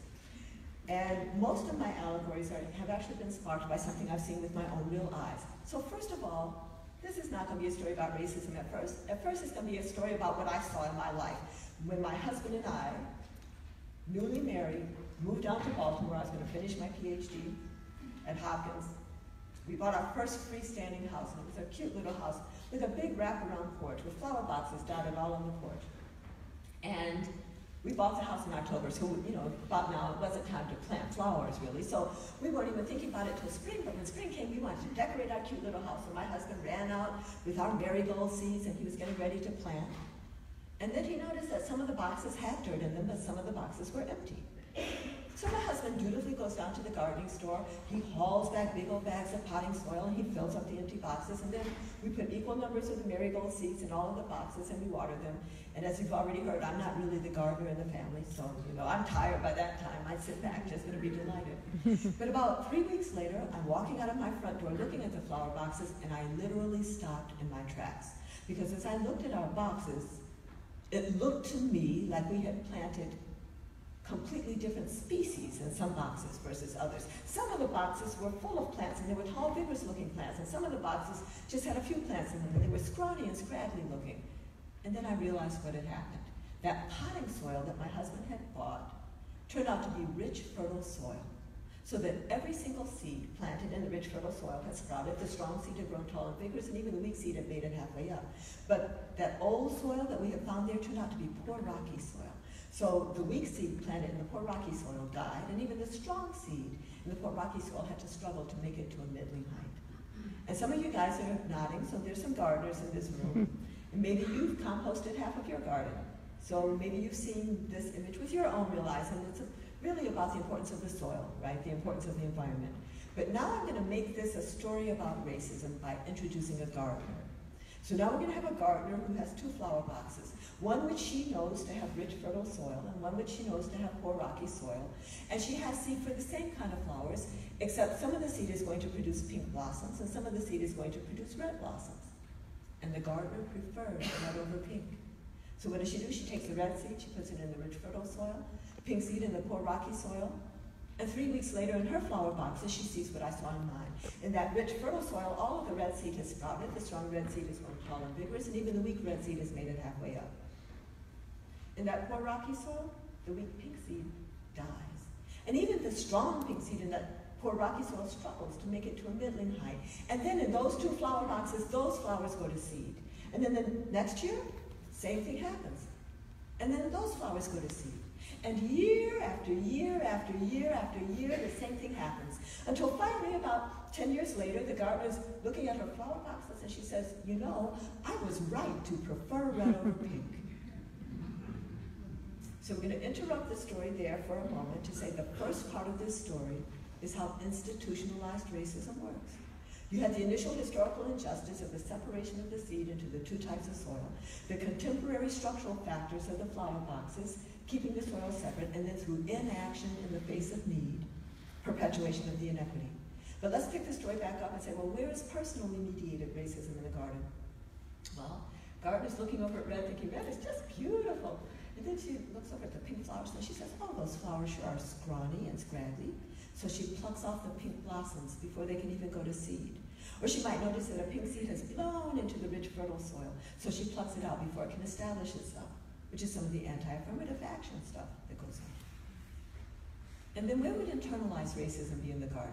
And most of my allegories have actually been sparked by something I've seen with my own real eyes. So first of all, this is not going to be a story about racism at first. At first, it's going to be a story about what I saw in my life. When my husband and I, newly married, moved down to Baltimore, I was going to finish my PhD at Hopkins. We bought our first freestanding house, and it was a cute little house with a big wraparound porch with flower boxes dotted all on the porch. And we bought the house in October, so about now it wasn't time to plant flowers really, so we weren't even thinking about it till spring, but when spring came, we wanted to decorate our cute little house, and my husband ran out with our marigold seeds, and he was getting ready to plant. And then he noticed that some of the boxes had dirt in them, but some of the boxes were empty. So my husband dutifully goes down to the gardening store, he hauls back big old bags of potting soil, and he fills up the empty boxes, and then we put equal numbers of the marigold seeds in all of the boxes, and we water them. And as you've already heard, I'm not really the gardener in the family, so I'm tired by that time. I sit back, just gonna be delighted. But about 3 weeks later, I'm walking out of my front door looking at the flower boxes, and I literally stopped in my tracks. Because as I looked at our boxes, it looked to me like we had planted completely different species in some boxes versus others. Some of the boxes were full of plants, and they were tall, vigorous looking plants, and some of the boxes just had a few plants in them, and they were scrawny and scraggly looking. And then I realized what had happened. That potting soil that my husband had bought turned out to be rich, fertile soil. So that every single seed planted in the rich, fertile soil had sprouted. The strong seed had grown tall and vigorous, and even the weak seed had made it halfway up. But that old soil that we had found there turned out to be poor, rocky soil. So the weak seed planted in the poor rocky soil died, and even the strong seed in the poor rocky soil had to struggle to make it to a middling height. And some of you guys are nodding, so there's some gardeners in this room. And maybe you've composted half of your garden. So maybe you've seen this image with your own real eyes, and it's really about the importance of the soil, right? The importance of the environment. But now I'm going to make this a story about racism by introducing a gardener. So now we're going to have a gardener who has 2 flower boxes. One which she knows to have rich, fertile soil, and one which she knows to have poor, rocky soil. And she has seed for the same kind of flowers, except some of the seed is going to produce pink blossoms, and some of the seed is going to produce red blossoms. And the gardener prefers red over pink. So what does? She takes the red seed, she puts it in the rich, fertile soil, pink seed in the poor, rocky soil, And 3 weeks later in her flower boxes, she sees what I saw in mine. In that rich, fertile soil, all of the red seed has sprouted. The strong red seed is grown tall and vigorous, and even the weak red seed has made it halfway up. In that poor rocky soil, the weak pink seed dies. And even the strong pink seed in that poor rocky soil struggles to make it to a middling height. And then in those 2 flower boxes, those flowers go to seed. And then the next year, same thing happens. And then those flowers go to seed. And year after year after year after year, the same thing happens. Until finally, about 10 years later, the gardener's looking at her flower boxes and she says, you know, I was right to prefer red over pink. So we're going to interrupt the story there for a moment to say the first part of this story is how institutionalized racism works. You had the initial historical injustice of the separation of the seed into the 2 types of soil, the contemporary structural factors of the flower boxes, keeping the soil separate, and then through inaction in the face of need, perpetuation of the inequity. But let's pick the story back up and say, well, where is personally mediated racism in the garden? Well, gardener's looking over at red, thinking red is just beautiful. And then she looks over at the pink flowers and she says, oh, those flowers sure are scrawny and scraggly. So she plucks off the pink blossoms before they can even go to seed. Or she might notice that a pink seed has blown into the rich, fertile soil. So she plucks it out before it can establish itself, which is some of the anti-affirmative action stuff that goes on. And then where would internalized racism be in the garden?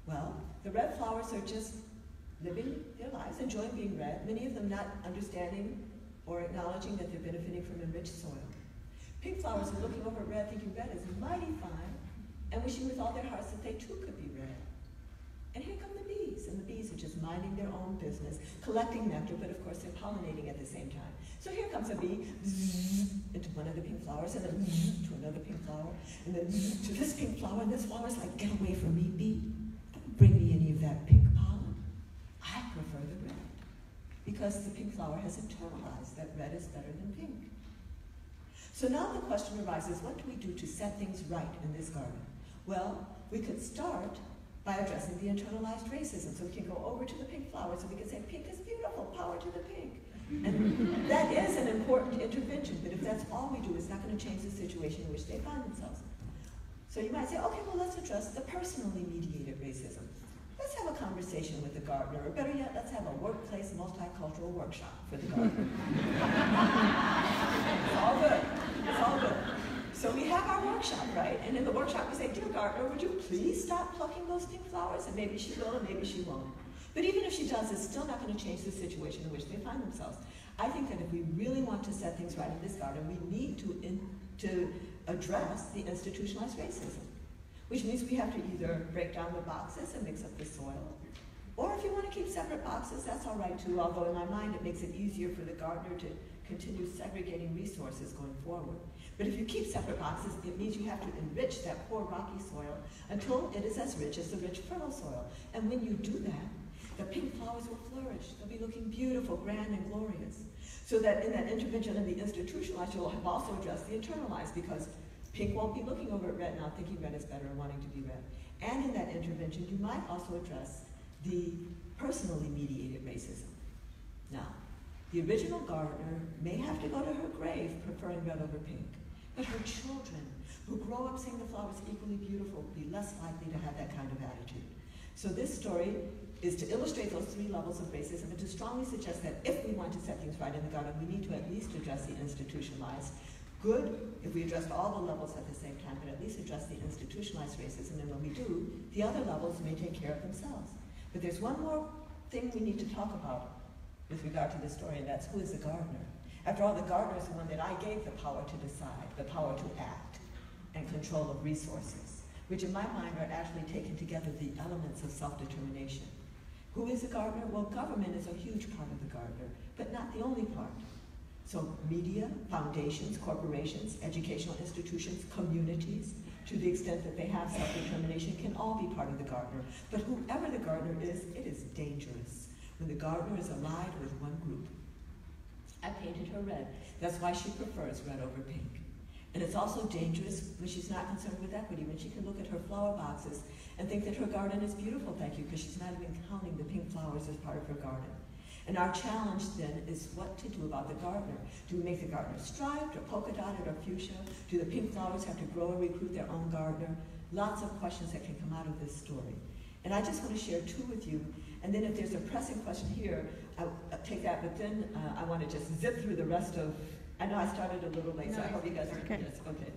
Well, the red flowers are just living their lives, enjoying being red, many of them not understanding or acknowledging that they're benefiting from enriched soil. Pink flowers are looking over at red, thinking red is mighty fine, and wishing with all their hearts that they too could be red. And here come the bees, and the bees are just minding their own business, collecting nectar, but of course they're pollinating at the same time. So here comes a bee into one of the pink flowers, and then to another pink flower, and then to this pink flower, and this flower's like, get away from me, bee. Don't bring me any of that pink pollen. I prefer the red. Because the pink flower has internalized that red is better than pink. So now the question arises, what do we do to set things right in this garden? Well, we could start by addressing the internalized racism. So we can go over to the pink flowers and we can say, pink is beautiful, power to the pink. And that is an important intervention, but if that's all we do, it's not going to change the situation in which they find themselves. So you might say, okay, well, let's address the personally mediated racism. Let's have a conversation with the gardener, or better yet, let's have a workplace multicultural workshop for the gardener. It's all good. It's all good. So we have our workshop, right? And in the workshop we say, dear gardener, would you please stop plucking those pink flowers? And maybe she will, and maybe she won't. But even if she does, it's still not going to change the situation in which they find themselves. I think that if we really want to set things right in this garden, we need to address the institutionalized racism. Which means we have to either break down the boxes and mix up the soil, or if you want to keep separate boxes, that's all right too, although in my mind it makes it easier for the gardener to continue segregating resources going forward. But if you keep separate boxes, it means you have to enrich that poor rocky soil until it is as rich as the rich fertile soil. And when you do that, the pink flowers will flourish. They'll be looking beautiful, grand, and glorious. So that in that intervention of the institutionalized, you'll have also addressed the internalized, because pink won't be looking over at red now, thinking red is better and wanting to be red. And in that intervention, you might also address the personally mediated racism. Now, the original gardener may have to go to her grave preferring red over pink, but her children, who grow up seeing the flowers equally beautiful, will be less likely to have that kind of attitude. So this story is to illustrate those 3 levels of racism and to strongly suggest that if we want to set things right in the garden, we need to at least address the institutionalized. Good if we addressed all the levels at the same time, but at least address the institutionalized racism, and when we do, the other levels may take care of themselves. But there's one more thing we need to talk about with regard to this story, and that's who is the gardener. After all, the gardener is the one that I gave the power to decide, the power to act, and control of resources, which in my mind are actually taken together the elements of self-determination. Who is the gardener? Well, government is a huge part of the gardener, but not the only part. So media, foundations, corporations, educational institutions, communities, to the extent that they have self-determination, can all be part of the gardener. But whoever the gardener is, it is dangerous when the gardener is allied with one group. I painted her red. That's why she prefers red over pink. And it's also dangerous when she's not concerned with equity, when she can look at her flower boxes and think that her garden is beautiful, thank you, because she's not even counting the pink flowers as part of her garden. And our challenge then is what to do about the gardener. Do we make the gardener striped or polka dotted or fuchsia? Do the pink flowers have to grow and recruit their own gardener? Lots of questions that can come out of this story. And I just want to share two with you. And then if there's a pressing question here, I'll take that. But then I want to just zip through the rest of, I know I started a little late, so I hope you guys are okay. Okay.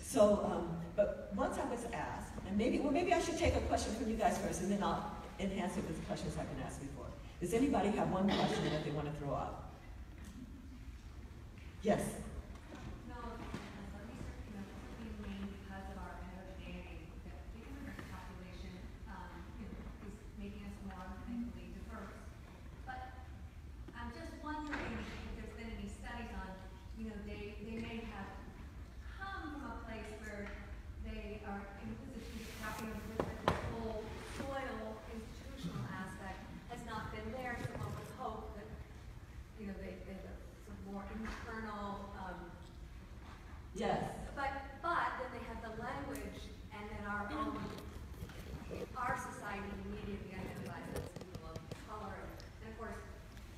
So, but once I was asked, and maybe I should take a question from you guys first, and then I'll enhance it with the questions I've been asked before. Does anybody have one question that they want to throw out? Yes? No, at least, in Maine, because of our understanding that the immigrant population is making us more ethnically diverse. But I'm just wondering if there's been any studies on, they may have come from a place where they are in a position to with the whole soil institutional aspect has not been there, so one would hope that, there's some more internal, yes. But then they have the language, and then our society immediately identifies us as people of color. And of course,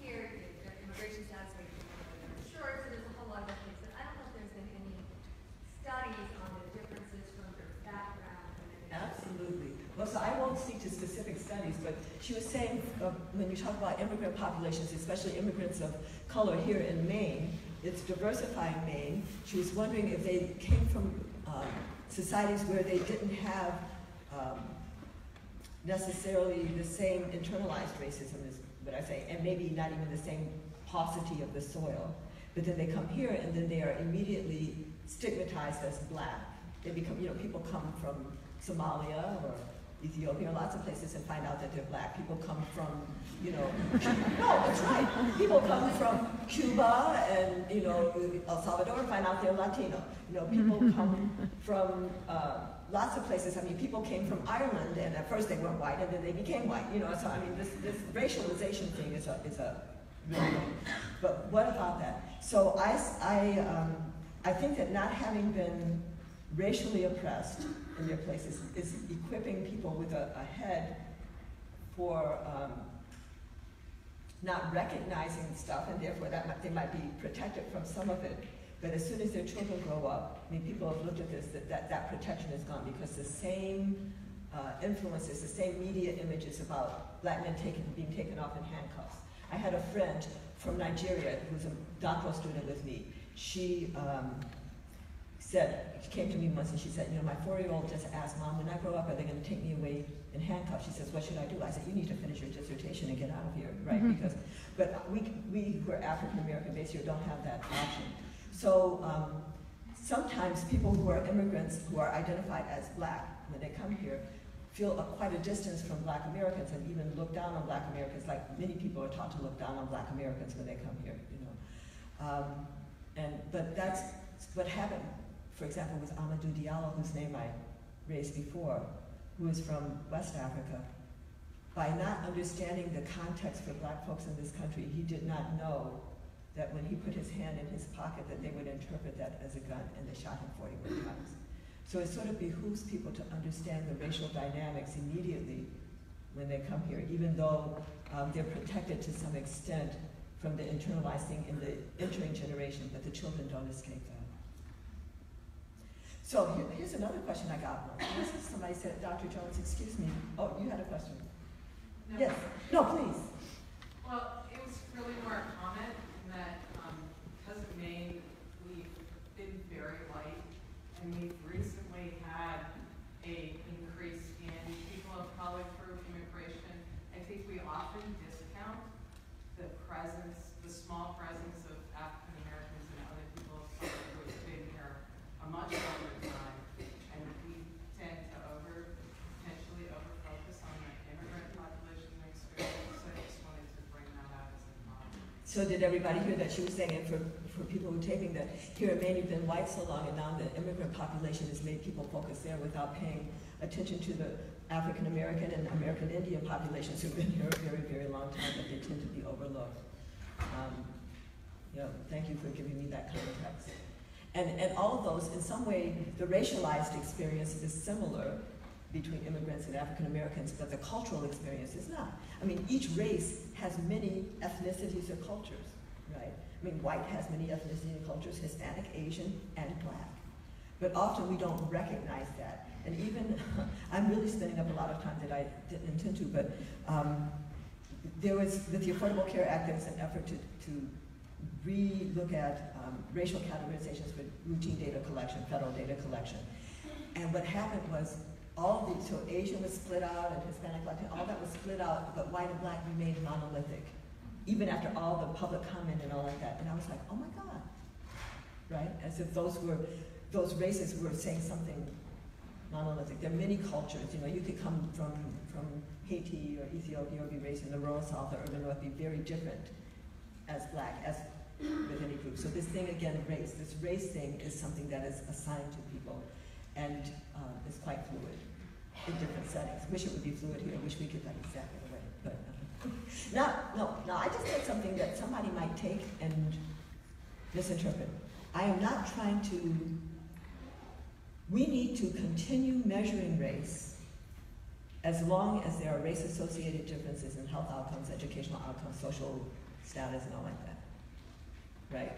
here, the immigration status makes people insured, so there's a whole lot of things. But I don't know if there's been any studies on the differences from their background. Absolutely. Well, so I won't speak to specific studies, but she was saying when you talk about immigrant populations, especially immigrants of color here in Maine, it's diversifying Maine. She was wondering if they came from societies where they didn't have necessarily the same internalized racism, is what I say, and maybe not even the same paucity of the soil. But then they come here and then they are immediately stigmatized as black. They become, people come from Somalia or Ethiopia, or lots of places, and find out that they're black. People come from, no, that's right. People come from Cuba and, El Salvador and find out they're Latino. People come from lots of places. I mean, people came from Ireland, and at first they weren't white, and then they became white. So I mean, this racialization thing is a real thing. But what about that? So I think that not having been racially oppressed in their places is equipping people with a head for not recognizing stuff, and therefore they might be protected from some of it. But as soon as their children grow up, I mean, people have looked at this, that protection is gone, because the same influences, the same media images about black men being taken off in handcuffs. I had a friend from Nigeria who was a doctoral student with me. She came to me once and she said, my 4-year-old just asked, Mom, when I grow up, are they going to take me away in handcuffs? She says, what should I do? I said, you need to finish your dissertation and get out of here, right? Mm-hmm. But we who are African American based here don't have that option. So sometimes people who are immigrants who are identified as black, when they come here, feel quite a distance from black Americans and even look down on black Americans, like many people are taught to look down on black Americans when they come here, But that's what happened, for example, with Amadou Diallo, whose name I raised before, who is from West Africa. By not understanding the context for black folks in this country, he did not know that when he put his hand in his pocket that they would interpret that as a gun, and they shot him 41 times. So it sort of behooves people to understand the racial dynamics immediately when they come here, even though they're protected to some extent from the internalizing in the entering generation, but the children don't escape that. So here's another question I got. Somebody said, Dr. Jones, excuse me. Oh, you had a question? No. Yes. No, please. Well, it was really more a comment that because of Maine, we've been very white, and we've recently had an increase in people of color through immigration. I think we often discount the presence, the small presence of African Americans and other people of color who have been here a much longer time, and we tend to potentially over-focus on the immigrant population experience. So I just wanted to bring that out as a comment. So did everybody hear that? She was saying it for people who are taping that here in Maine you've been white so long, and now the immigrant population has made people focus there without paying attention to the African American and American Indian populations who've been here a very, very long time, but they tend to be overlooked. Thank you for giving me that context. And all of those, in some way, the racialized experience is similar, between immigrants and African Americans, but the cultural experience is not. I mean, each race has many ethnicities or cultures, right? I mean, white has many ethnicities and cultures, Hispanic, Asian, and black. But often we don't recognize that. And even, I'm really spending up a lot of time that I didn't intend to, but there was, with the Affordable Care Act, there was an effort to re-look at racial categorizations for routine data collection, federal data collection. And what happened was all of these, so Asian was split out and Hispanic, Latin, all that was split out, but white and black remained monolithic, even after all the public comment and all like that. And I was like, oh my God, right? As if those races were saying something monolithic. There are many cultures, you know, you could come from Haiti or Ethiopia or be raised in the rural south or urban north, be very different as black, as with any group. So this thing again, race, this race thing is something that is assigned to people and is quite fluid in different settings. Wish it would be fluid here, wish we could like exactly the way, but no, I just said something that somebody might take and misinterpret. I am not trying to, we need to continue measuring race as long as there are race-associated differences in health outcomes, educational outcomes, social status, and all like that, right?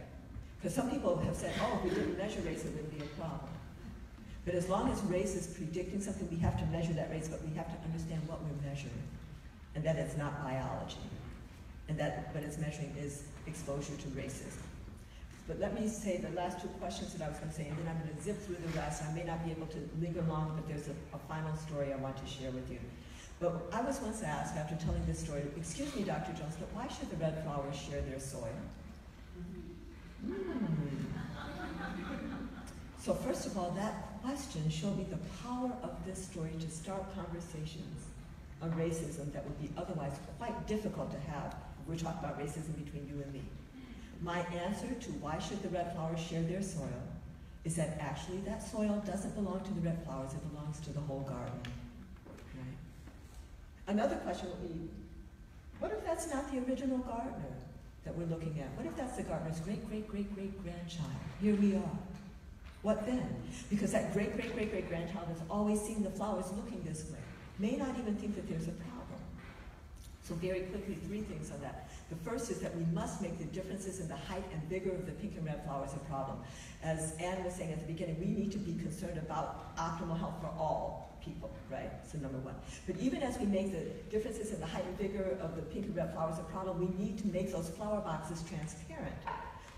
Because some people have said, oh, if we didn't measure race, it wouldn't be a problem. But as long as race is predicting something, we have to measure that race, but we have to understand what we're measuring, and that it's not biology, and that what it's measuring is exposure to racism. But let me say the last two questions that I was going to say, and then I'm going to zip through the rest. I may not be able to linger long, but there's a final story I want to share with you. But I was once asked, after telling this story, excuse me, Dr. Jones, but why should the red flowers share their soil? So first of all, that question showed me the power of this story to start conversations on racism that would be otherwise quite difficult to have if we're talking about racism between you and me. My answer to why should the red flowers share their soil is that actually that soil doesn't belong to the red flowers, it belongs to the whole garden. Right? Another question would be, what if that's not the original gardener that we're looking at? What if that's the gardener's great-great-great-great-grandchild? Here we are. What then? Because that great-great-great-great-grandchild has always seen the flowers looking this way, may not even think that there's a problem. So very quickly, three things on that. The first is that we must make the differences in the height and vigor of the pink and red flowers a problem. As Anne was saying at the beginning, we need to be concerned about optimal health for all people, right? So number one. But even as we make the differences in the height and vigor of the pink and red flowers a problem, we need to make those flower boxes transparent.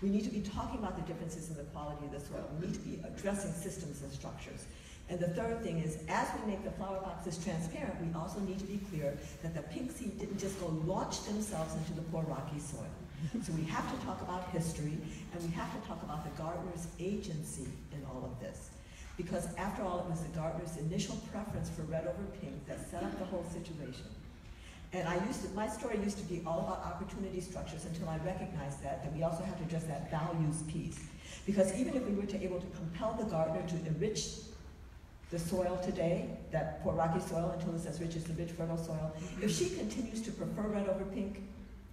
We need to be talking about the differences in the quality of the soil. We need to be addressing systems and structures. And the third thing is, as we make the flower boxes transparent, we also need to be clear that the pink seed didn't just go launch themselves into the poor rocky soil. So we have to talk about history, and we have to talk about the gardener's agency in all of this. Because after all, it was the gardener's initial preference for red over pink that set up the whole situation. And my story used to be all about opportunity structures until I recognized that we also have to address that values piece. Because even if we were able to compel the gardener to enrich the soil today, that poor rocky soil, until it's as rich as the rich fertile soil, if she continues to prefer red over pink,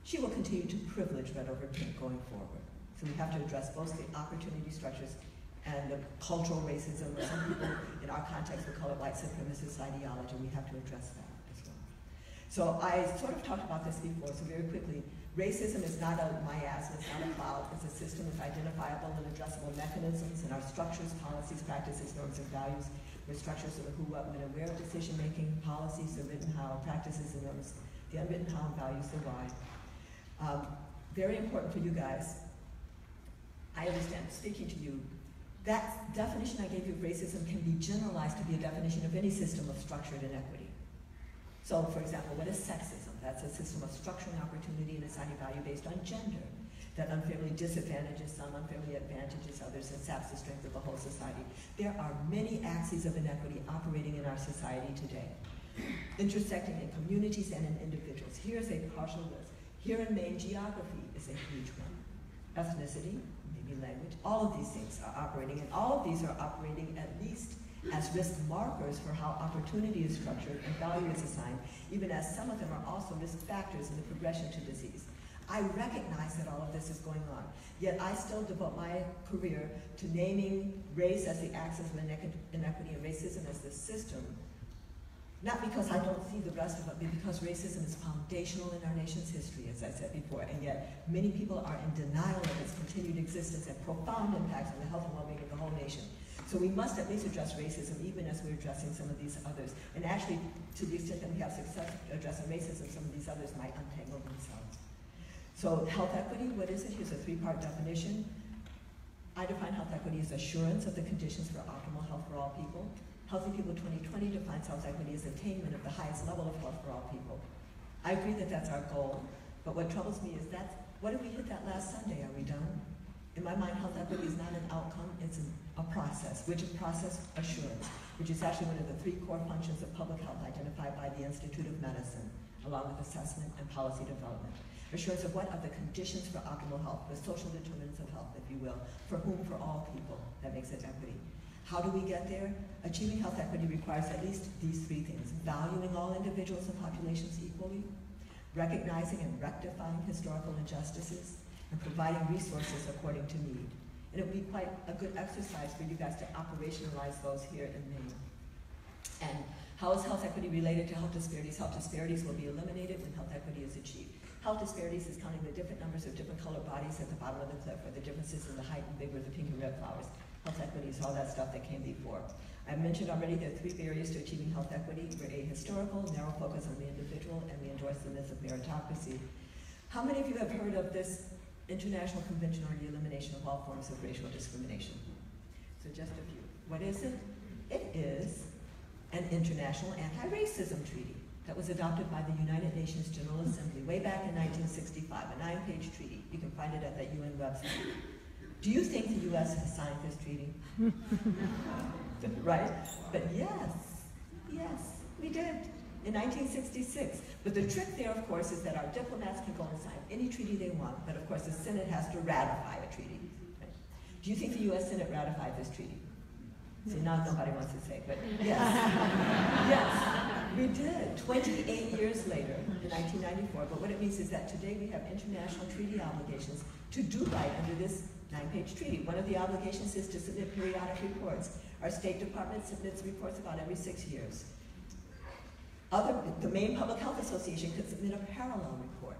she will continue to privilege red over pink going forward. So we have to address both the opportunity structures and the cultural racism, or some people in our context would call it white supremacist ideology. We have to address that as well. So I sort of talked about this before, so very quickly, racism is not a miasma, it's not a cloud, it's a system with identifiable and addressable mechanisms in our structures, policies, practices, norms, and values. With structures of the who, what, when, and where of decision-making, policies, the written how, practices, and norms, the unwritten how, and values, the why. Very important for you guys. I understand, speaking to you, that definition I gave you of racism can be generalized to be a definition of any system of structured inequity. So, for example, what is sexism? That's a system of structuring opportunity and assigning value based on gender that unfairly disadvantages some, unfairly advantages others, and saps the strength of the whole society. There are many axes of inequity operating in our society today, intersecting in communities and in individuals. Here's a partial list. Here in Maine, geography is a huge one. Ethnicity, maybe language, all of these things are operating, and all of these are operating at least as risk markers for how opportunity is structured and value is assigned, even as some of them are also risk factors in the progression to disease. I recognize that all of this is going on, yet I still devote my career to naming race as the axis of inequity and racism as the system Not because I don't see the rest of it, but because racism is foundational in our nation's history, as I said before, and yet many people are in denial of its continued existence and profound impacts on the health and well-being of the whole nation. So we must at least address racism, even as we're addressing some of these others. And actually, to the extent that we have success addressing racism, some of these others might untangle themselves. So health equity, what is it? Here's a three-part definition. I define health equity as assurance of the conditions for optimal health for all people. Healthy People 2020 defines health equity as attainment of the highest level of health for all people. I agree that that's our goal, but what troubles me is what did we hit that last Sunday? Are we done? In my mind, health equity is not an outcome, it's a process, which is process assurance, which is actually one of the three core functions of public health identified by the Institute of Medicine, along with assessment and policy development. Assurance of what? Of the conditions for optimal health, the social determinants of health, if you will, for whom? For all people. That makes it equity. How do we get there? Achieving health equity requires at least these three things: valuing all individuals and populations equally, recognizing and rectifying historical injustices, and providing resources according to need. And it would be quite a good exercise for you guys to operationalize those here in Maine. And how is health equity related to health disparities? Health disparities will be eliminated when health equity is achieved. Health disparities is counting the different numbers of different colored bodies at the bottom of the cliff, or the differences in the height and vigor of the pink and red flowers. Health equity is all that stuff that came before. I mentioned already there are three barriers to achieving health equity. We're ahistorical, narrow focus on the individual, and we endorse the myth of meritocracy. How many of you have heard of this International Convention on the Elimination of All Forms of Racial Discrimination? So just a few. What is it? It is an international anti-racism treaty that was adopted by the United Nations General Assembly way back in 1965, a 9-page treaty. You can find it at that UN website. Do you think the U.S. has signed this treaty? Right? But yes, we did in 1966. But the trick there, of course, is that our diplomats can go and sign any treaty they want, but of course the Senate has to ratify a treaty. Right? Do you think the U.S. Senate ratified this treaty? See, now nobody wants to say, but yes. Yes, we did, 28 years later, in 1994. But what it means is that today we have international treaty obligations to do right under this 9-page treaty. One of the obligations is to submit periodic reports. Our State Department submits reports about every 6 years. The Maine Public Health Association could submit a parallel report.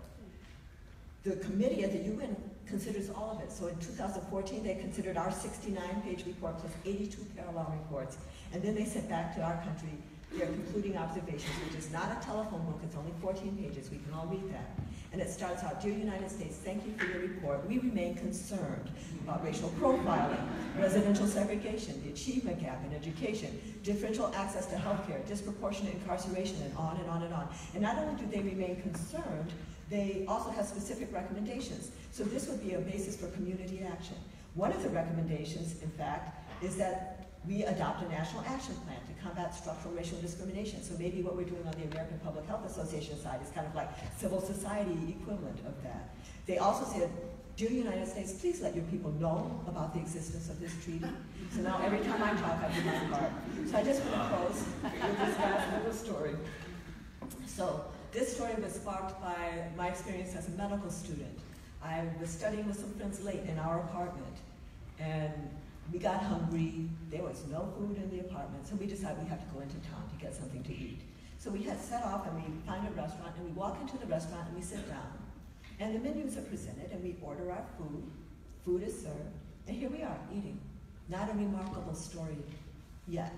The committee at the UN considers all of it. So in 2014, they considered our 69-page report plus 82 parallel reports. And then they sent back to our country their concluding observations, which is not a telephone book, it's only 14 pages. We can all read that. And it starts out, "Dear United States, thank you for your report. We remain concerned about racial profiling, residential segregation, the achievement gap in education, differential access to health care, disproportionate incarceration, and on and on and on." And not only do they remain concerned, they also have specific recommendations. So this would be a basis for community action. One of the recommendations, in fact, is that we adopt a national action plan to combat structural racial discrimination. So maybe what we're doing on the American Public Health Association side is kind of like civil society equivalent of that. They also said, "Dear United States, please let your people know about the existence of this treaty." So now every time I talk, I do my part. So I just want to close with this last little story. So this story was sparked by my experience as a medical student. I was studying with some friends late in our apartment, and we got hungry. There was no food in the apartment, so we decided we have to go into town to get something to eat. So we had set off and we find a restaurant, and we walk into the restaurant and we sit down. And the menus are presented and we order our food. Food is served, and here we are eating. Not a remarkable story yet.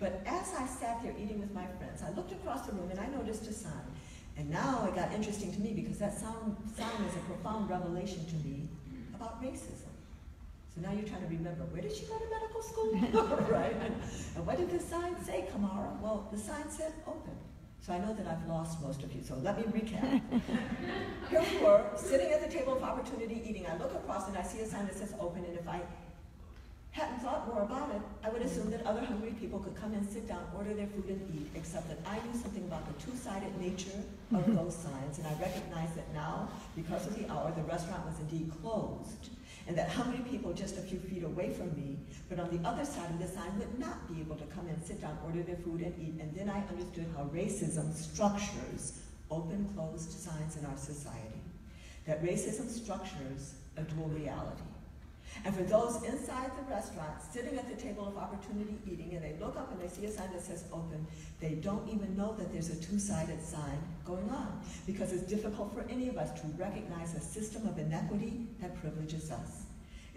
But as I sat there eating with my friends, I looked across the room and I noticed a sign. And now it got interesting to me because that sign is a profound revelation to me about racism. So now you're trying to remember, where did she go to medical school? Right? And what did the sign say, Camara? Well, the sign said open. So I know that I've lost most of you, so let me recap. Here we were, sitting at the table of opportunity eating. I look across and I see a sign that says open, and if I hadn't thought more about it, I would assume that other hungry people could come and sit down, order their food and eat, except that I knew something about the two-sided nature of those signs, and I recognized that now, because of the hour, the restaurant was indeed closed, and that hungry people just a few feet away from me, but on the other side of the sign, would not be able to come and sit down, order their food and eat. And then I understood how racism structures open, closed signs in our society. That racism structures a dual reality. And for those inside the restaurant, sitting at the table of opportunity eating, and they look up and they see a sign that says open, they don't even know that there's a two-sided sign going on, because it's difficult for any of us to recognize a system of inequity that privileges us.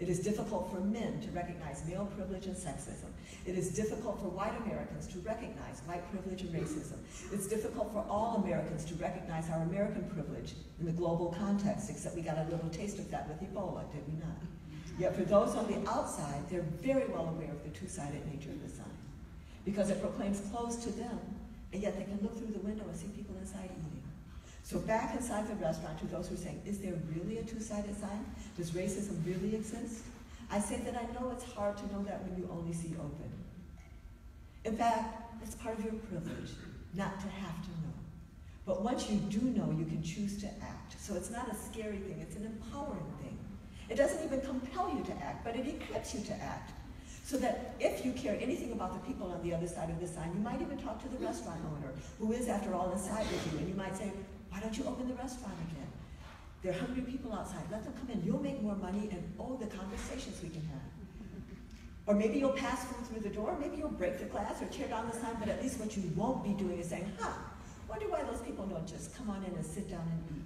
It is difficult for men to recognize male privilege and sexism. It is difficult for white Americans to recognize white privilege and racism. It's difficult for all Americans to recognize our American privilege in the global context, except we got a little taste of that with Ebola, did we not? Yet for those on the outside, they're very well aware of the two-sided nature of the sign, because it proclaims closed to them, and yet they can look through the window and see people inside eating. So back inside the restaurant, to those who are saying, is there really a two-sided sign? Does racism really exist? I say that I know it's hard to know that when you only see open. In fact, it's part of your privilege not to have to know. But once you do know, you can choose to act. So it's not a scary thing, it's an empowering thing. It doesn't even compel you to act, but it equips you to act. So that if you care anything about the people on the other side of the sign, you might even talk to the restaurant owner, who is, after all, inside with you, and you might say, why don't you open the restaurant again? There are hungry people outside. Let them come in. You'll make more money, and oh, the conversations we can have. Or maybe you'll pass food through the door, maybe you'll break the glass or tear down the sign, but at least what you won't be doing is saying, wonder why those people don't just come on in and sit down and eat.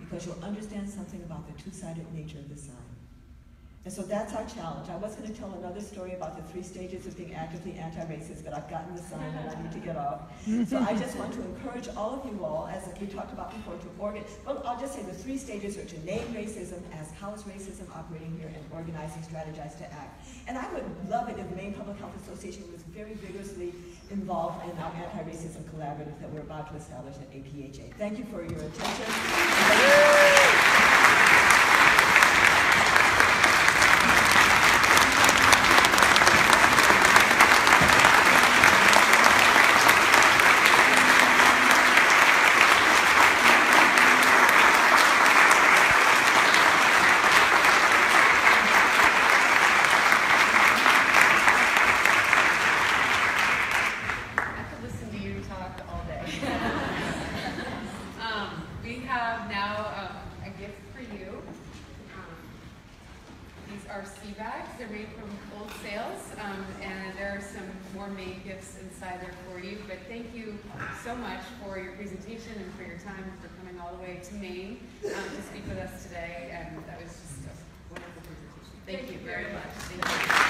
Because you'll understand something about the two-sided nature of the sign. And so that's our challenge. I was going to tell another story about the 3 stages of being actively anti-racist, but I've gotten the sign and I need to get off. So I just want to encourage all of you all, as we talked about before, to well, I'll just say the 3 stages are to name racism, ask how is racism operating here, and organize and strategize to act. And I would love it if the Maine Public Health Association was very vigorously involved in our anti-racism collaborative that we're about to establish at MPHA. Thank you for your attention. They're made from old sales, and there are some more Maine gifts inside there for you. But thank you so much for your presentation and for your time, for coming all the way to Maine to speak with us today. And that was just a wonderful presentation. Thank you very much. Thank you.